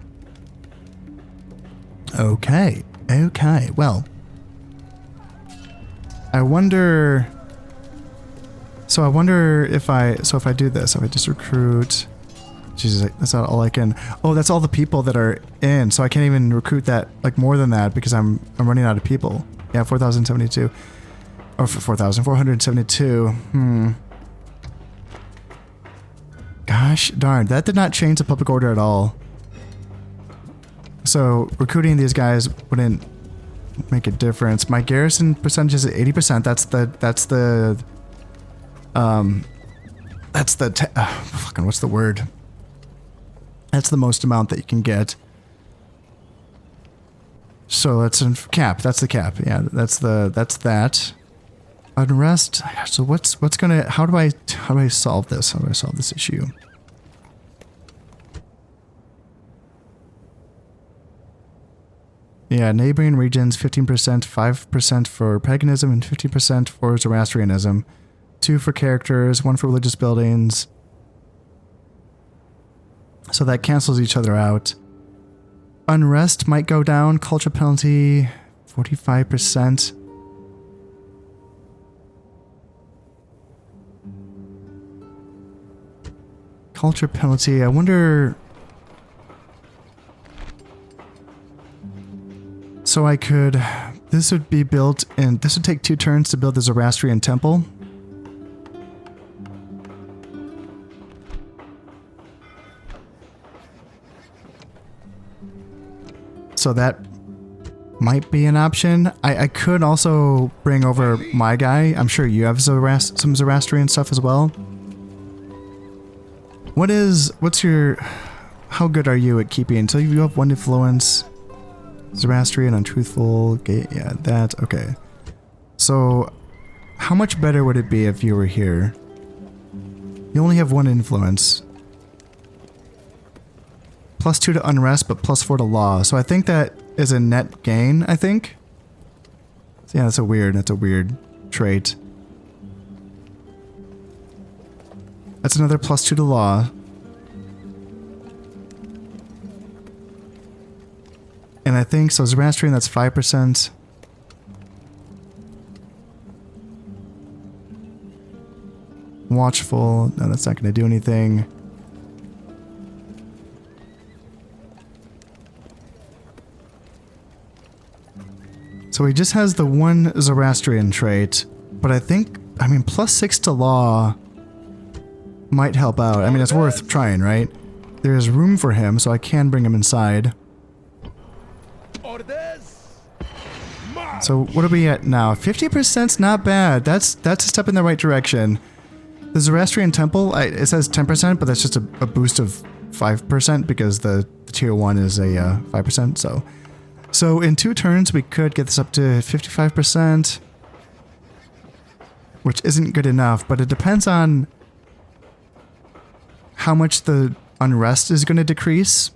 Okay, well. I wonder... so I wonder if I do this, if I just recruit... Jesus, that's not all I can... oh, that's all the people that are in, so I can't even recruit that, like, more than that, because I'm running out of people. Yeah, 4,072. Or 4,472. Gosh darn, that did not change the public order at all. So recruiting these guys wouldn't make a difference. My garrison percentage is at 80%. Fucking what's the word? That's the most amount that you can get. So that's a cap. That's the cap. Yeah, that's that. Unrest. So what's gonna? How do I solve this? How do I solve this issue? Yeah, neighboring regions 15%, 5% for paganism, and 50% for Zoroastrianism. 2 for characters, 1 for religious buildings. So that cancels each other out. Unrest might go down. Culture penalty 45%. Culture penalty, I wonder... so I could... this would be built in... this would take 2 turns to build the Zoroastrian temple. So that might be an option. I could also bring over my guy. I'm sure you have some Zoroastrian stuff as well. What's your... how good are you at keeping... so you have 1 influence... Zoroastrian, untruthful, gay, yeah, that, okay. So, how much better would it be if you were here? You only have 1 influence. +2 to unrest, but +4 to law. So I think that is a net gain, I think. So yeah, that's a weird trait. That's another +2 to law. And I think, so Zoroastrian, that's 5%. Watchful, no, that's not going to do anything. So he just has the 1 Zoroastrian trait, but I think, I mean, +6 to law might help out. I mean, it's worth trying, right? There's room for him, so I can bring him inside. So what are we at now? 50%'s not bad. That's a step in the right direction. The Zoroastrian temple, it says 10%, but that's just a boost of 5% because the tier 1 is a 5%. So in 2 turns we could get this up to 55%, which isn't good enough. But it depends on how much the unrest is going to decrease.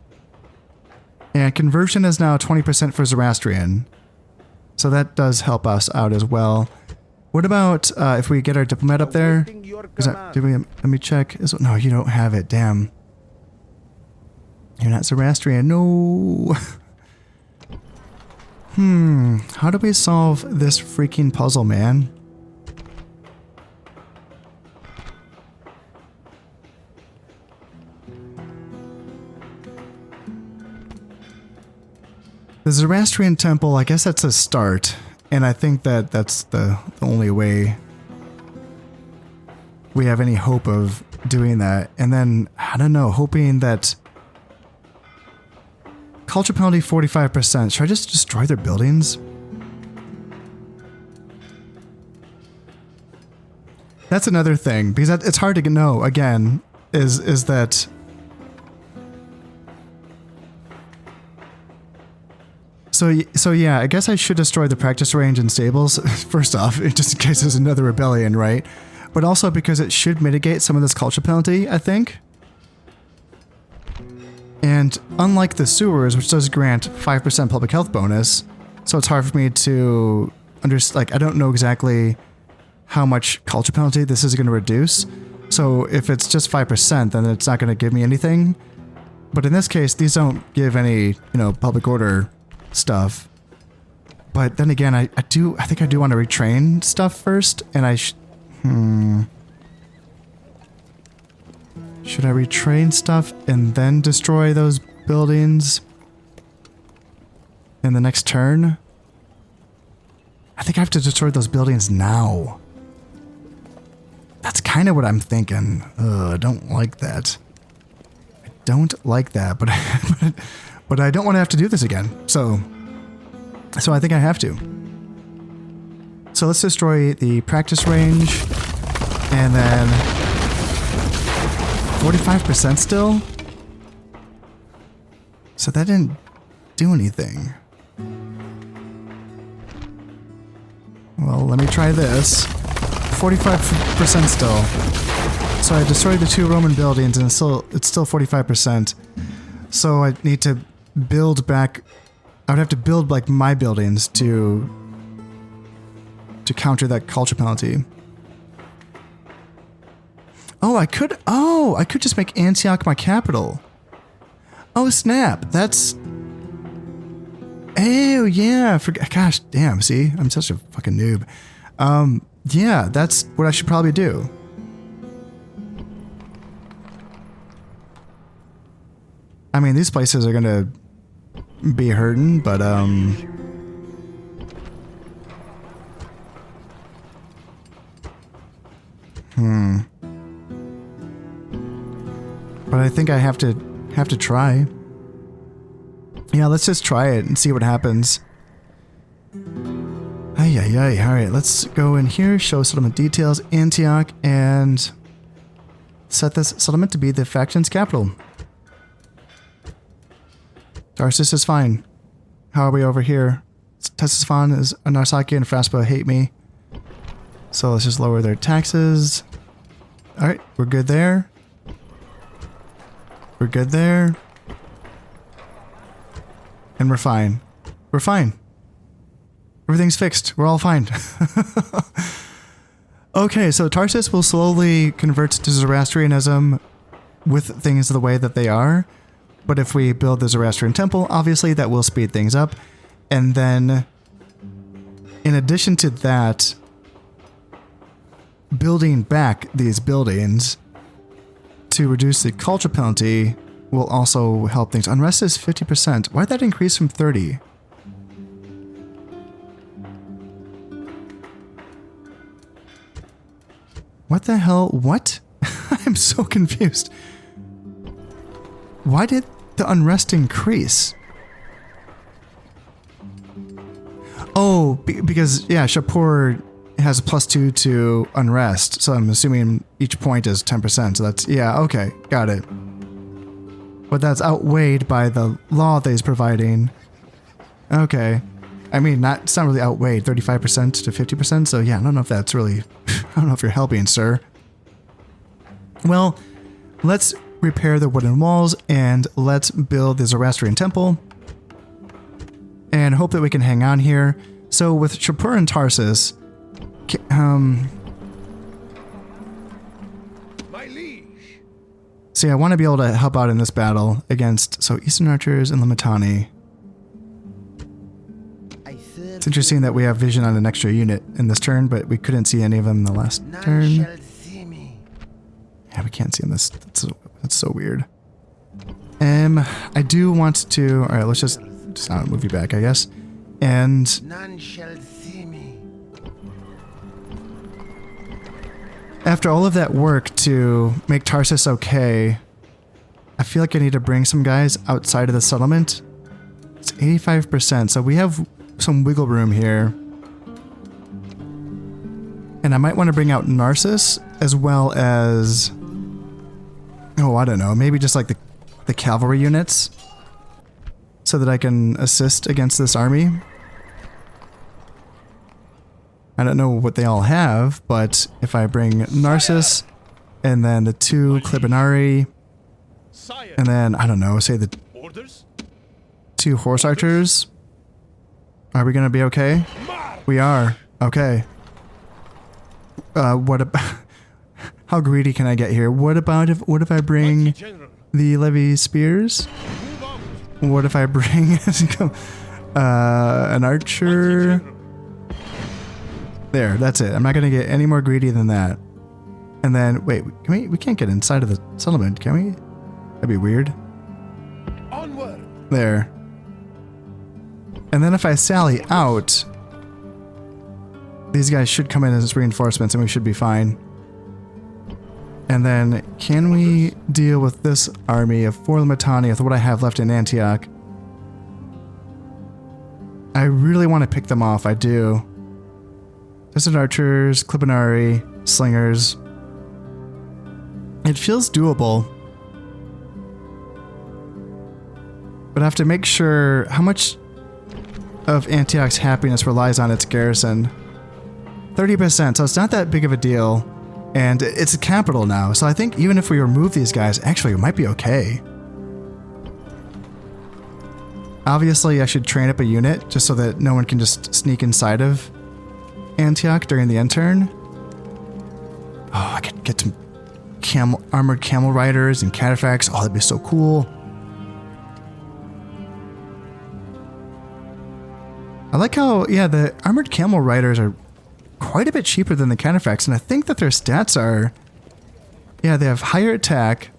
And conversion is now 20% for Zoroastrian. So that does help us out as well. What about if we get our diplomat up there? Let me check. No, you don't have it. Damn. You're not Zoroastrian. No. How do we solve this freaking puzzle, man? The Zoroastrian temple, I guess that's a start. And I think that that's the only way we have any hope of doing that. And then, I don't know, hoping that... Culture penalty 45%. Should I just destroy their buildings? That's another thing, because it's hard to know, again, is that... So yeah, I guess I should destroy the practice range and stables, first off, just in case there's another rebellion, right? But also because it should mitigate some of this culture penalty, I think. And unlike the sewers, which does grant 5% public health bonus, so it's hard for me to understand, like, I don't know exactly how much culture penalty this is going to reduce. So if it's just 5%, then it's not going to give me anything. But in this case, these don't give any, public order stuff. But then again, I think I do want to retrain stuff first, and should I retrain stuff and then destroy those buildings in the next turn? I think I have to destroy those buildings now. That's kind of what I'm thinking. Ugh, I don't like that. I don't like that, but but I don't want to have to do this again. So I think I have to. So let's destroy the practice range, and then 45% still? So that didn't do anything. Well, let me try this. 45% still. So I destroyed the 2 Roman buildings, and it's still 45%. So I need to build back. I would have to build like my buildings to counter that culture penalty. Oh, I could just make Antioch my capital. Oh, snap. That's... Oh, yeah. Gosh, damn, see? I'm such a fucking noob. Yeah, that's what I should probably do. I mean, these places are gonna be hurting, but, But I think I have to try. Yeah, let's just try it and see what happens. Ay. Alright, let's go in here, show settlement details, Antioch, and set this settlement to be the faction's capital. Tarsus is fine. How are we over here? Tesisfan is Narsaki and Fraspa hate me. So let's just lower their taxes. Alright, we're good there. We're good there. And we're fine. We're fine. Everything's fixed. We're all fine. Okay, so Tarsus will slowly convert to Zoroastrianism with things the way that they are. But if we build the Zoroastrian temple, obviously that will speed things up. And then, in addition to that, building back these buildings to reduce the culture penalty will also help things. Unrest is 50%. Why did that increase from 30? What the hell? What? I'm so confused. Why did the unrest increase? Oh, because, yeah, Shapur has a +2 to unrest, so I'm assuming each point is 10%, so that's, yeah, okay, got it. But that's outweighed by the law that he's providing. Okay. I mean, it's not really outweighed, 35% to 50%, so yeah, I don't know if that's really, I don't know if you're helping, sir. Well, let's repair the wooden walls, and let's build the Zoroastrian temple, and hope that we can hang on here. So with Shapur and Tarsus, My liege. see, I want to be able to help out in this battle against, so Eastern Archers and Limitani. It's interesting that we have vision on an extra unit in this turn, but we couldn't see any of them in the last turn. Yeah, we can't see them. That's so weird. I do want to... Alright, let's just just I'll move you back, I guess. And None shall see me. after all of that work to make Tarsus okay, I feel like I need to bring some guys outside of the settlement. It's 85%, so we have some wiggle room here. And I might want to bring out Narcissus as well as... oh, I don't know, maybe just like the cavalry units so that I can assist against this army. I don't know what they all have, but if I bring Narcissus and then the 2 Clibinari and then, I don't know, say the 2 horse archers, are we gonna be okay? We are. Okay. What about... how greedy can I get here? What if I bring the levy spears? What if I bring an archer? There, that's it. I'm not gonna get any more greedy than that. And then, wait, can we can't get inside of the settlement, can we? That'd be weird. Onward. There. And then if I sally out, these guys should come in as reinforcements and we should be fine. And then, can we deal with this army of 4 Limitani with what I have left in Antioch? I really want to pick them off, I do. Distant archers, Clibinari, slingers. It feels doable. But I have to make sure how much of Antioch's happiness relies on its garrison. 30%, so it's not that big of a deal. And it's a capital now, so I think even if we remove these guys, actually it might be okay. Obviously I should train up a unit just so that no one can just sneak inside of Antioch during the end turn. Oh, I could get some armored camel riders and cataphracts. Oh, that'd be so cool. I like how, yeah, the armored camel riders are quite a bit cheaper than the cataphracts, and I think that their stats are... yeah, they have higher attack.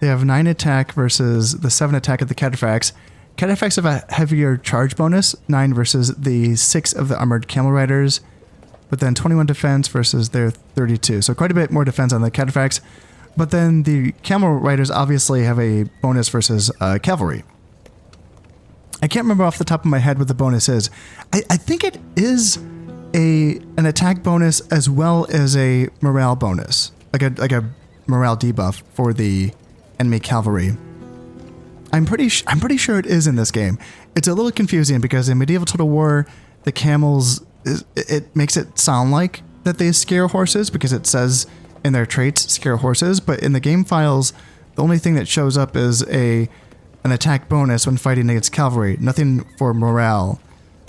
They have 9 attack versus the 7 attack of the cataphracts. Cataphracts have a heavier charge bonus, 9 versus the 6 of the armored camel riders, but then 21 defense versus their 32. So quite a bit more defense on the cataphracts. But then the camel riders obviously have a bonus versus cavalry. I can't remember off the top of my head what the bonus is. I think it is an attack bonus as well as a morale bonus, like a morale debuff for the enemy cavalry. I'm pretty sure it is in this game. It's a little confusing because in Medieval Total War, the camels, it makes it sound like that they scare horses because it says in their traits scare horses, but in the game files, the only thing that shows up is an attack bonus when fighting against cavalry, nothing for morale.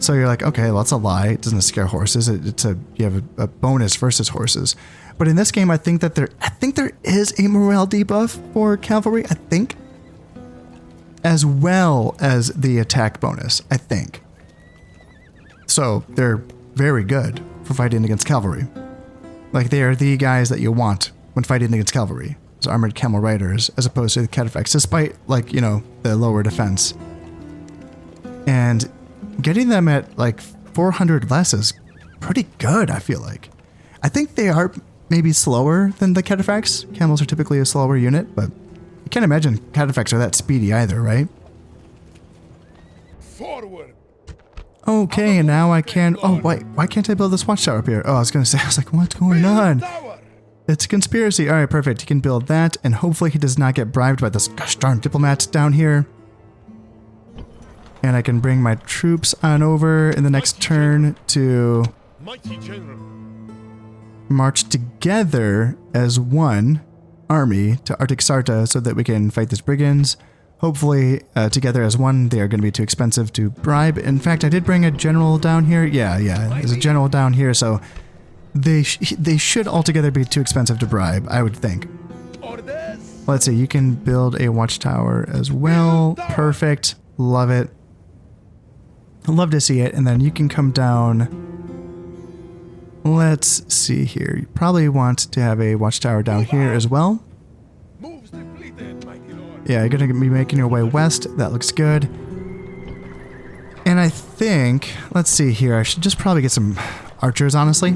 So you're like, okay, well, that's a lie. It doesn't scare horses. You have a bonus versus horses. But in this game, I think there is a morale debuff for cavalry, I think, as well as the attack bonus, I think. So they're very good for fighting against cavalry. Like, they are the guys that you want when fighting against cavalry, as armored camel riders, as opposed to the cataphracts, despite, like, you know, the lower defense. And getting them at like 400 less is pretty good, I feel like. I think they are maybe slower than the cataphracts. Camels are typically a slower unit, but I can't imagine cataphracts are that speedy either, right? Forward. Okay, and now I can... oh, wait, why can't I build this watchtower up here? Oh, I was like, what's going on? It's a conspiracy. All right, perfect. He can build that, and hopefully he does not get bribed by this gosh darn diplomat down here. And I can bring my troops on over in the next turn to march together as one army to Artaxata so that we can fight these brigands. Hopefully, together as one, they are going to be too expensive to bribe. In fact, I did bring a general down here. Yeah, there's a general down here, so they should altogether be too expensive to bribe, I would think. Let's see, you can build a watchtower as well. Perfect. Love it. Love to see it. And then you can come down. Let's see here. You probably want to have a watchtower down here as well. Yeah, you're going to be making your way west. That looks good. I think, let's see here, I should just probably get some archers, honestly.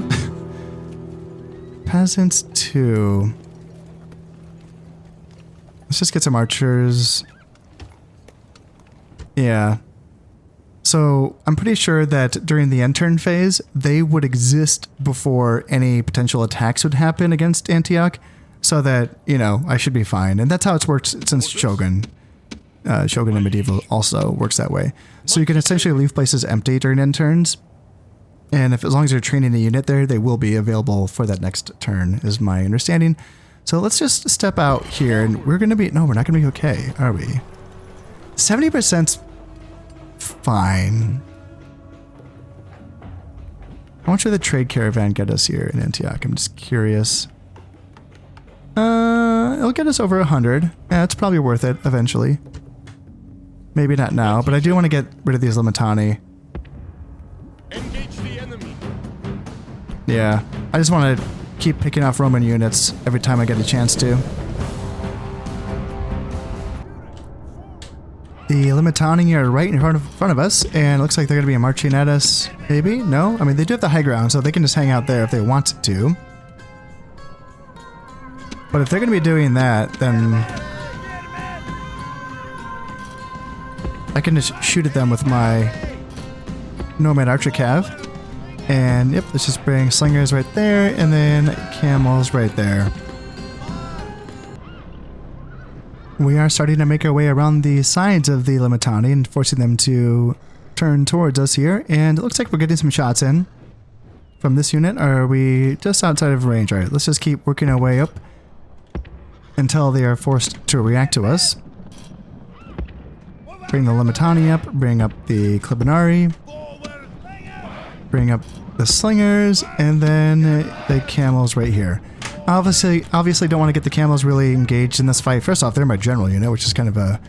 Peasants 2. Let's just get some archers. Yeah. So I'm pretty sure that during the end turn phase, they would exist before any potential attacks would happen against Antioch, so that, you know, I should be fine. And that's how it's worked since Shogun. Shogun and Medieval also works that way. So you can essentially leave places empty during end turns, and if as long as you're training a unit there, they will be available for that next turn, is my understanding. So let's just step out here, and we're going to be... No, we're not going to be okay, are we? 70%'s fine. How much did the trade caravan get us here in Antioch? I'm just curious. It'll get us over 100. Yeah, it's probably worth it eventually. Maybe not now, but I do want to get rid of these Limitani. Engage the enemy. Yeah, I just want to keep picking off Roman units every time I get a chance to. The Limitani are right in front of us, and it looks like they're going to be marching at us. Maybe? No? I mean, they do have the high ground, so they can just hang out there if they wanted to. But if they're going to be doing that, then I can just shoot at them with my Nomad Archer Cav. And yep, let's just bring slingers right there, and then camels right there. We are starting to make our way around the sides of the Limitani and forcing them to turn towards us here. And it looks like we're getting some shots in from this unit. Are we just outside of range? Alright, let's just keep working our way up until they are forced to react to us. Bring the Limitani up, bring up the Klibinari, bring up the slingers, and then the camels right here. Obviously don't want to get the camels really engaged in this fight. First off, they're my general unit, which is kind of a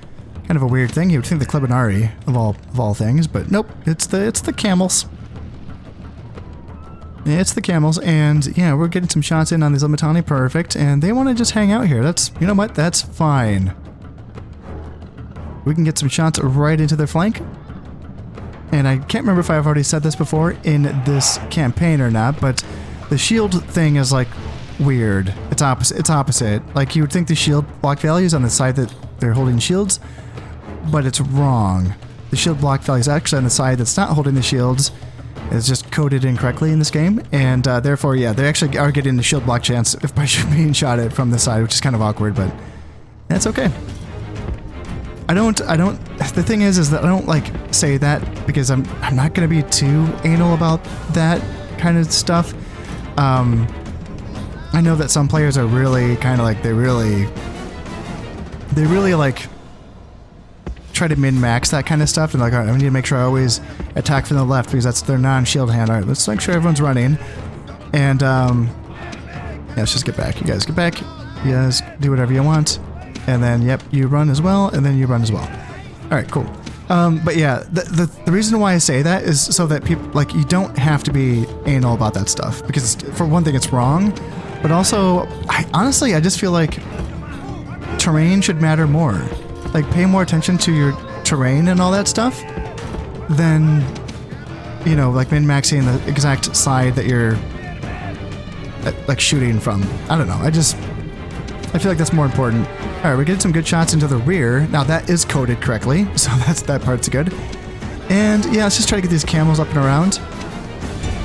weird thing. You would think the Klibinari of all things, but nope, it's the camels. It's the camels, and yeah, we're getting some shots in on these Limitani, perfect, and they want to just hang out here. That's, you know what, that's fine. We can get some shots right into their flank. And I can't remember if I've already said this before in this campaign or not, but the shield thing is like weird. It's opposite. Like, you would think the shield block value is on the side that they're holding shields, but it's wrong. The shield block value is actually on the side that's not holding the shields. It's just coded incorrectly in this game, and therefore, yeah, they actually are getting the shield block chance if by being shot at from the side, which is kind of awkward, but that's okay. The thing is that I don't like say that because I'm not going to be too anal about that kind of stuff. I know that some players are really kind of like, they really like try to min-max that kind of stuff, and like, all right, I need to make sure I always attack from the left because that's their non-shield hand. All right, let's make sure everyone's running, and yeah, let's just get back. You guys get back. You guys do whatever you want, and then yep, you run as well, and then you run as well. All right, cool. But yeah, the reason why I say that is so that people, like, you don't have to be anal about that stuff, because for one thing, it's wrong, but also, honestly, I just feel like terrain should matter more. Like, pay more attention to your terrain and all that stuff than, you know, like min-maxing the exact side that you're like shooting from. I don't know. I feel like that's more important. All right, we're getting some good shots into the rear. Now that is coded correctly, so that part's good. And yeah, let's just try to get these camels up and around.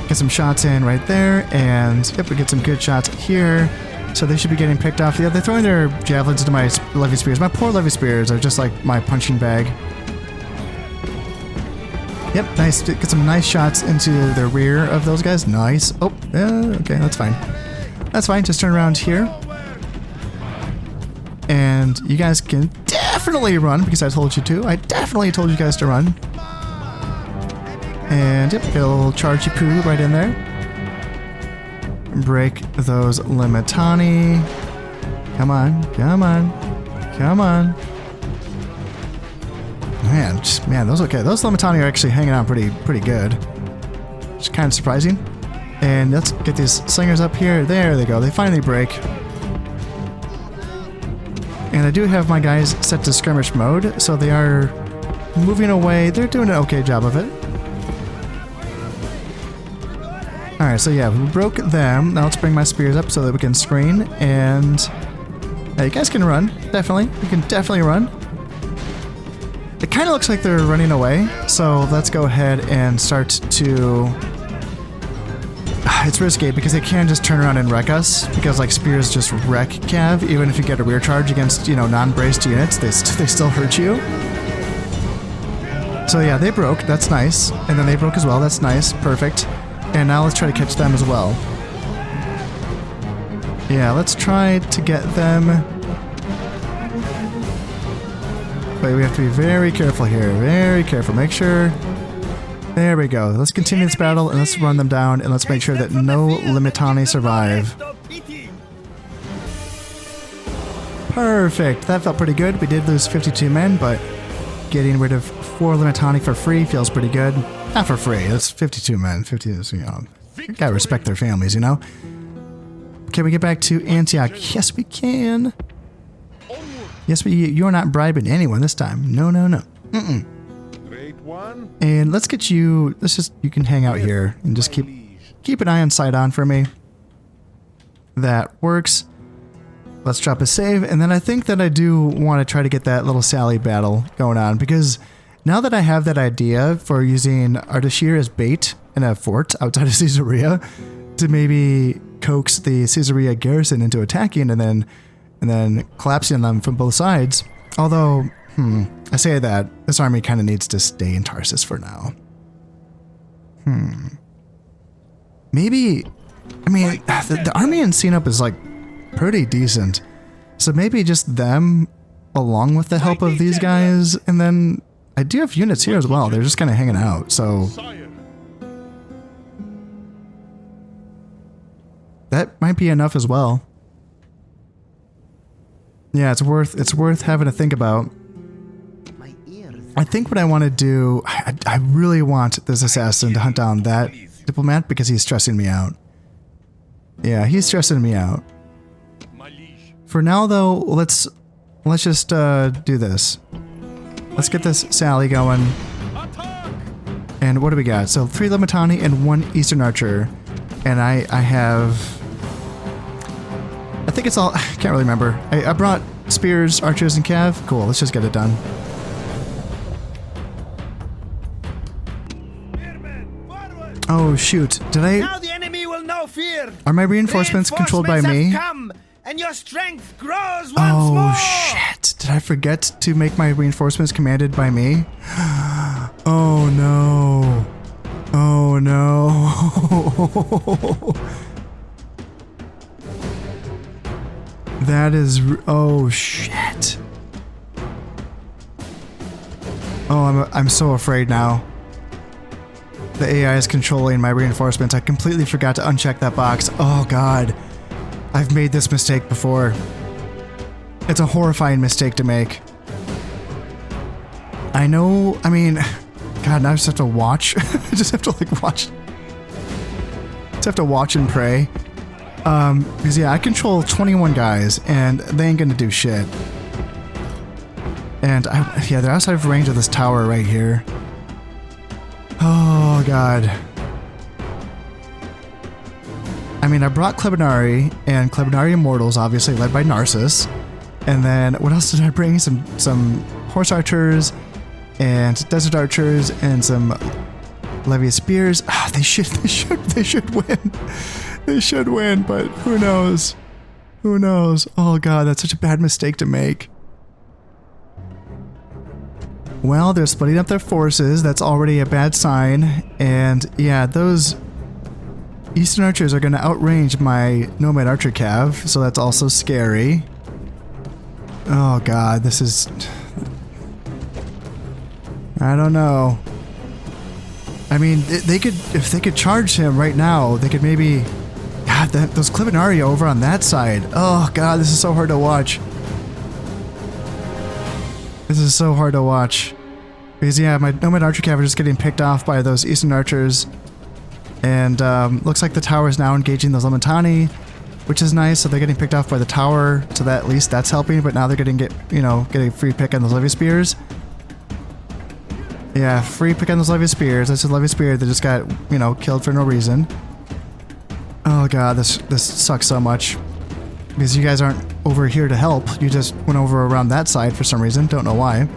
Get some shots in right there, and yep, we get some good shots here. So they should be getting picked off. Yeah, they're throwing their javelins into my levy spears. My poor levy spears are just like my punching bag. Yep, nice. Get some nice shots into the rear of those guys. Nice. Oh, yeah, okay, that's fine. That's fine. Just turn around here. And you guys can definitely run because I told you to. I definitely told you guys to run. And yep, he'll charge you poo right in there. Break those Limitani. Come on, come on, come on. Man, those Limitani are actually hanging out pretty good. It's kind of surprising. And let's get these slingers up here. There they go. They finally break. And I do have my guys set to skirmish mode, so they are moving away. They're doing an okay job of it. Alright, so yeah, we broke them. Now let's bring my spears up so that we can screen. And yeah, you guys can run. Definitely. You can definitely run. It kind of looks like they're running away. So let's go ahead and start to... It's risky because they can just turn around and wreck us. Because like spears just wreck Cav. Even if you get a rear charge against, you know, non-braced units, they still hurt you. So yeah, they broke. That's nice. And then they broke as well. That's nice. Perfect. And now let's try to catch them as well. Yeah, let's try to get them. Wait, we have to be very careful here. Very careful. Make sure. There we go. Let's continue this battle and let's run them down and let's make sure that no Limitani survive. Perfect. That felt pretty good. We did lose 52 men, but getting rid of 4 Limitani for free feels pretty good. Not for free. It's 52 men. 50 is, you know, you gotta respect their families, you know? Can we get back to Antioch? Yes, we can. Yes, you're not bribing anyone this time. No, no, no. Great one. And let's get you, you can hang out here and just keep an eye on Sidon for me. That works. Let's drop a save. And then I think that I do want to try to get that little Sally battle going on because now that I have that idea for using Ardashir as bait in a fort outside of Caesarea to maybe coax the Caesarea garrison into attacking and then collapsing them from both sides. Although, I say that this army kind of needs to stay in Tarsus for now. Maybe, I mean, the army in Sinop is like pretty decent. So maybe just them along with the help of these guys, and then I do have units here as well. They're just kind of hanging out, so that might be enough as well. Yeah, it's worth having to think about. I think what I want to do, I really want this assassin to hunt down that diplomat because he's stressing me out. Yeah, he's stressing me out. For now, though, let's just do this. Let's get this Sally going. And what do we got? So 3 Limitani and 1 Eastern Archer. And I think it's all, I can't really remember. I brought spears, archers, and cav. Cool, let's just get it done. Oh shoot, did I? Now the enemy will know fear. Are my reinforcements controlled by me? Come, and your strength grows once more. Oh shit, did I forget to make my reinforcements commanded by me? Oh no. Oh no. That is, oh shit. Oh, I'm so afraid now. The AI is controlling my reinforcements. I completely forgot to uncheck that box. Oh god. I've made this mistake before. It's a horrifying mistake to make. I know, I mean, god, now I just have to watch. I just have to like watch. Just have to watch and pray. Because yeah, I control 21 guys and they ain't gonna do shit. And yeah, they're outside of range of this tower right here. Oh god. I mean, I brought Klebinari and Klebinari Immortals, obviously led by Narcissus. And then what else did I bring? Some horse archers and desert archers and some Levia spears. Ah, they should win. They should win, but who knows? Who knows? Oh god, that's such a bad mistake to make. Well, they're splitting up their forces. That's already a bad sign. And yeah, those Eastern Archers are going to outrange my Nomad Archer Cav, so that's also scary. Oh god, this is... I don't know. I mean, they could, if they could charge him right now, they could maybe... God, those Klebinari over on that side. Oh god, this is so hard to watch. This is so hard to watch. Because yeah, my Nomad Archer Cav are just getting picked off by those Eastern Archers. And looks like the tower is now engaging those Limitani, which is nice. So they're getting picked off by the tower, so that at least that's helping. But now they're getting a free pick on those Levy Spears. Yeah, free pick on those Levy Spears. That's a Levy Spear that just got, killed for no reason. Oh god, this sucks so much. Because you guys aren't over here to help. You just went over around that side for some reason. Don't know why.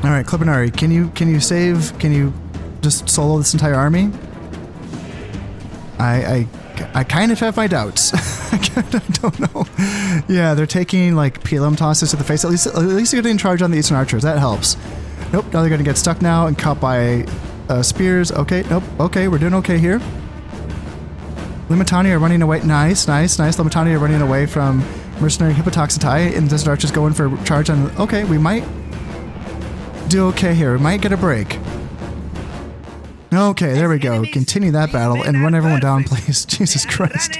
Alright, Clipinari, can you save? Can you just solo this entire army? I kind of have my doubts. I kind of don't know. Yeah, they're taking like PLM tosses to the face. At least they're getting charge on the Eastern Archers. That helps. Nope, now they're gonna get stuck now and caught by spears. Okay, nope. Okay, we're doing okay here. Limitani are running away. Nice. Limitani are running away from Mercenary Hippotoxitai, and Desert Archers going for charge on... Okay, we might do okay here. We might get a break. Okay, there we go. Continue that battle and run everyone down, please. Jesus Christ.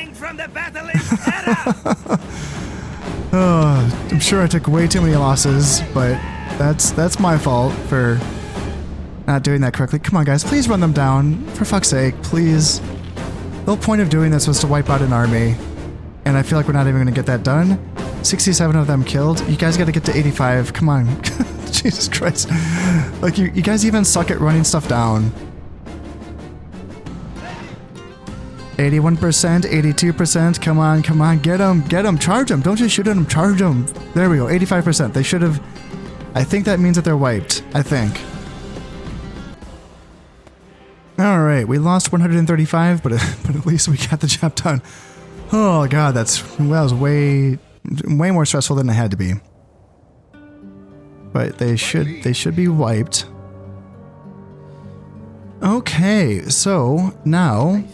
Oh, I'm sure I took way too many losses, but that's my fault for not doing that correctly. Come on, guys. Please run them down. For fuck's sake, please. The whole point of doing this was to wipe out an army, and I feel like we're not even going to get that done. 67 of them killed. You guys got to get to 85. Come on. Jesus Christ. Like, you guys even suck at running stuff down. 81%, 82%. Come on. Get them. Charge them. Don't just shoot at them. Charge them. There we go. 85%. They should have... I think that means that they're wiped. I think. Alright, we lost 135, but at least we got the job done. Oh god, that was way more stressful than it had to be. But they should be wiped. Okay, so now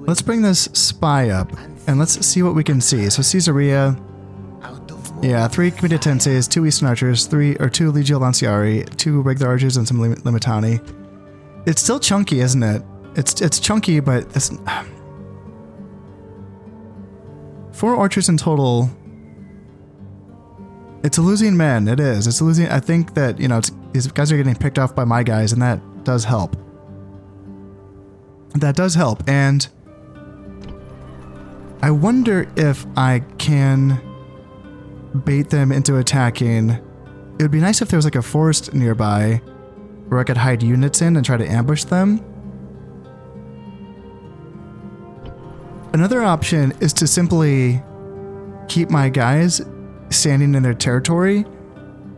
let's bring this spy up and let's see what we can see. So Caesarea, yeah, 3 committed tenses, 2 Eastern Archers, 2 Legio Lanciari, 2 regular archers, and some Limitani. It's still chunky, isn't it? It's chunky, but this 4 archers in total. It's a losing men. It is. It's a losing. I think that, you know, these guys are getting picked off by my guys, and that does help. That does help, and I wonder if I can bait them into attacking. It would be nice if there was like a forest nearby where I could hide units in and try to ambush them. Another option is to simply keep my guys standing in their territory,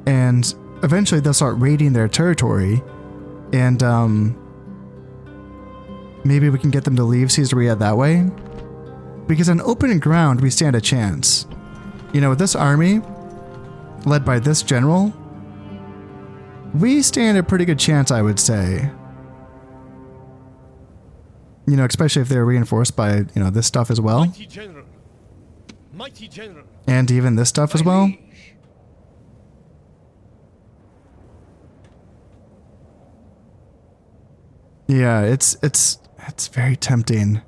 and eventually they'll start raiding their territory, and maybe we can get them to leave Caesarea that way. Because on open ground, we stand a chance. You know, with this army, led by this general, we stand a pretty good chance, I would say. You know, especially if they're reinforced by, you know, this stuff as well. Mighty general. Mighty general. And even this stuff as well. Yeah, it's very tempting.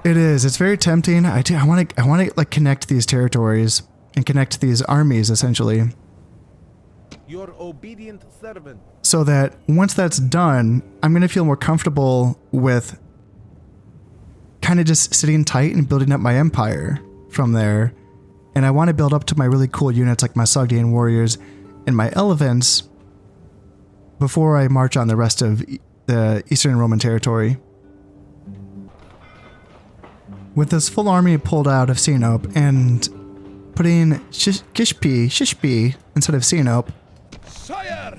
It is. It's very tempting. I want to like connect these territories and connect these armies essentially. Your obedient servant. So that once that's done, I'm going to feel more comfortable with kind of just sitting tight and building up my empire from there. And I want to build up to my really cool units like my Sogdian warriors and my elephants before I march on the rest of the Eastern Roman territory. With this full army pulled out of Sinope and putting Shishpi instead of Sinope, Sire!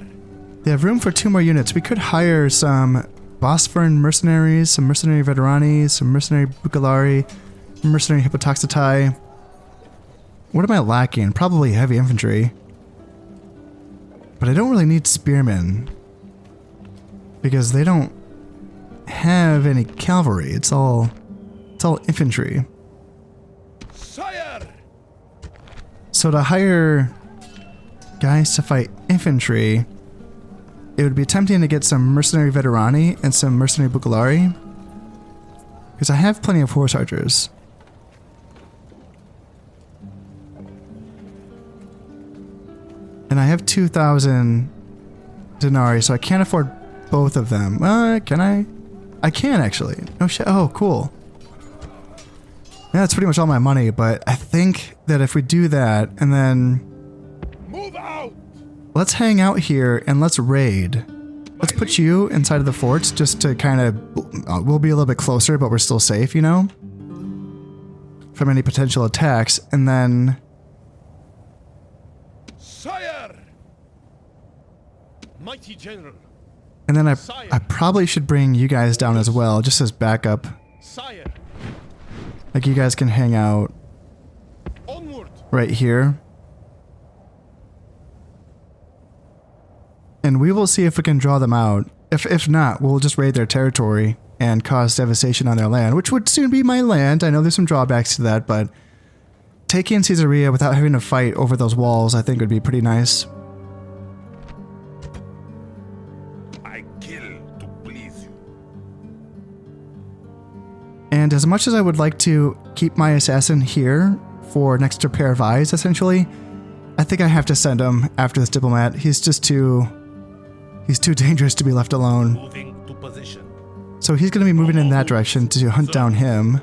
they have room for 2 more units. We could hire some Bosphorus mercenaries, some mercenary veterani, some mercenary Bucalari, mercenary Hippotoxitai. What am I lacking? Probably heavy infantry. But I don't really need spearmen, because they don't have any cavalry. It's all infantry. Sire! So to hire guys to fight infantry, it would be tempting to get some mercenary veterani and some mercenary Bucalari, because I have plenty of horse archers. And I have 2,000 denarii, so I can't afford both of them. Can I? I can actually. Oh shit. Oh, cool. Yeah, that's pretty much all my money, but I think that if we do that, and then Move out! let's hang out here and let's raid. let's put you inside of the forts just to kind of, we'll be a little bit closer, but we're still safe, you know, from any potential attacks. And then, Sire! Mighty General. and then I probably should bring you guys down as well, just as backup. Sire. Like you guys can hang out Onward. right here. And we will see if we can draw them out. If not, we'll just raid their territory and cause devastation on their land, which would soon be my land. I know there's some drawbacks to that, but taking Caesarea without having to fight over those walls, I think would be pretty nice. I kill to please you. And as much as I would like to keep my assassin here for an extra pair of eyes, essentially, I think I have to send him after this diplomat. He's just too dangerous to be left alone. Moving to position. So he's going to be moving in that direction to hunt down him.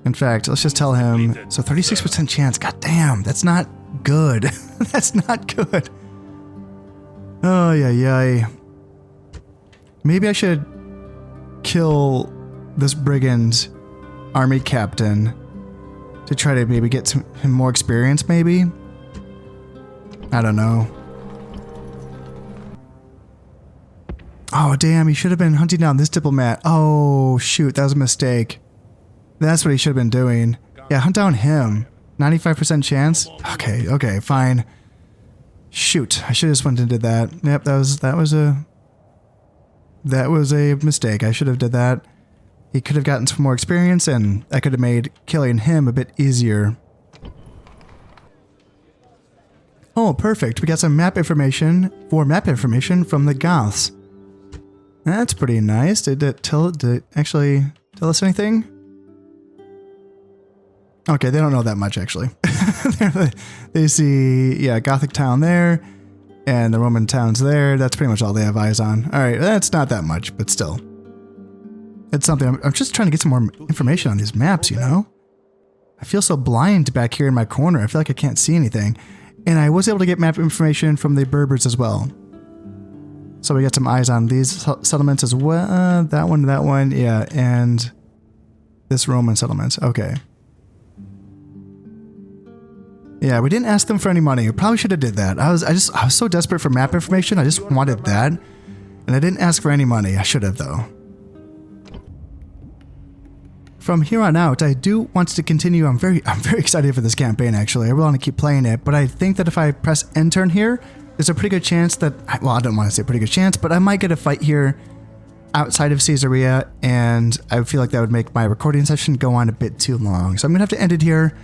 In fact, let's just tell him, so 36% chance, god damn, that's not good. That's not good. Oh, yeah. Maybe I should kill this brigand army captain to try to maybe get him more experience, maybe? I don't know. Oh, damn, he should have been hunting down this diplomat. Oh, shoot, that was a mistake. That's what he should have been doing. Yeah, hunt down him. 95% chance? Okay, fine. Shoot, I should have just went and did that. Yep, that was a mistake. I should have did that. He could have gotten some more experience, and I could have made killing him a bit easier. Oh, perfect. We got some map information from the Goths. That's pretty nice. Did it actually tell us anything? Okay, they don't know that much, actually. They see, yeah, Gothic town there, and the Roman towns there. That's pretty much all they have eyes on. All right, that's not that much, but still. It's something. I'm just trying to get some more information on these maps, you know? I feel so blind back here in my corner. I feel like I can't see anything. And I was able to get map information from the Berbers as well. So we got some eyes on these settlements as well. That one, yeah, and this Roman settlement. Okay. Yeah, we didn't ask them for any money. We probably should have did that. I was so desperate for map information. I just wanted that, and I didn't ask for any money. I should have though. From here on out, I do want to continue. I'm very excited for this campaign. Actually, I really want to keep playing it. But I think that if I press end turn here, there's a pretty good chance that, well, I don't want to say pretty good chance, but I might get a fight here outside of Caesarea, and I feel like that would make my recording session go on a bit too long. So I'm gonna have to end it here.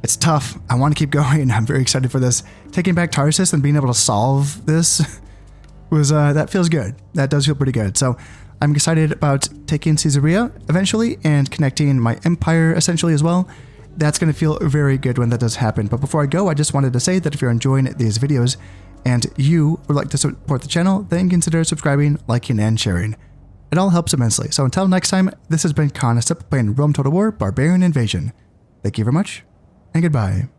It's tough. I want to keep going. I'm very excited for this. Taking back Tarsus and being able to solve this was, that feels good. That does feel pretty good. So I'm excited about taking Caesarea eventually and connecting my empire essentially as well. That's going to feel very good when that does happen. But before I go, I just wanted to say that if you're enjoying these videos and you would like to support the channel, then consider subscribing, liking, and sharing. It all helps immensely. So until next time, this has been Constep playing Rome Total War Barbarian Invasion. Thank you very much, and goodbye.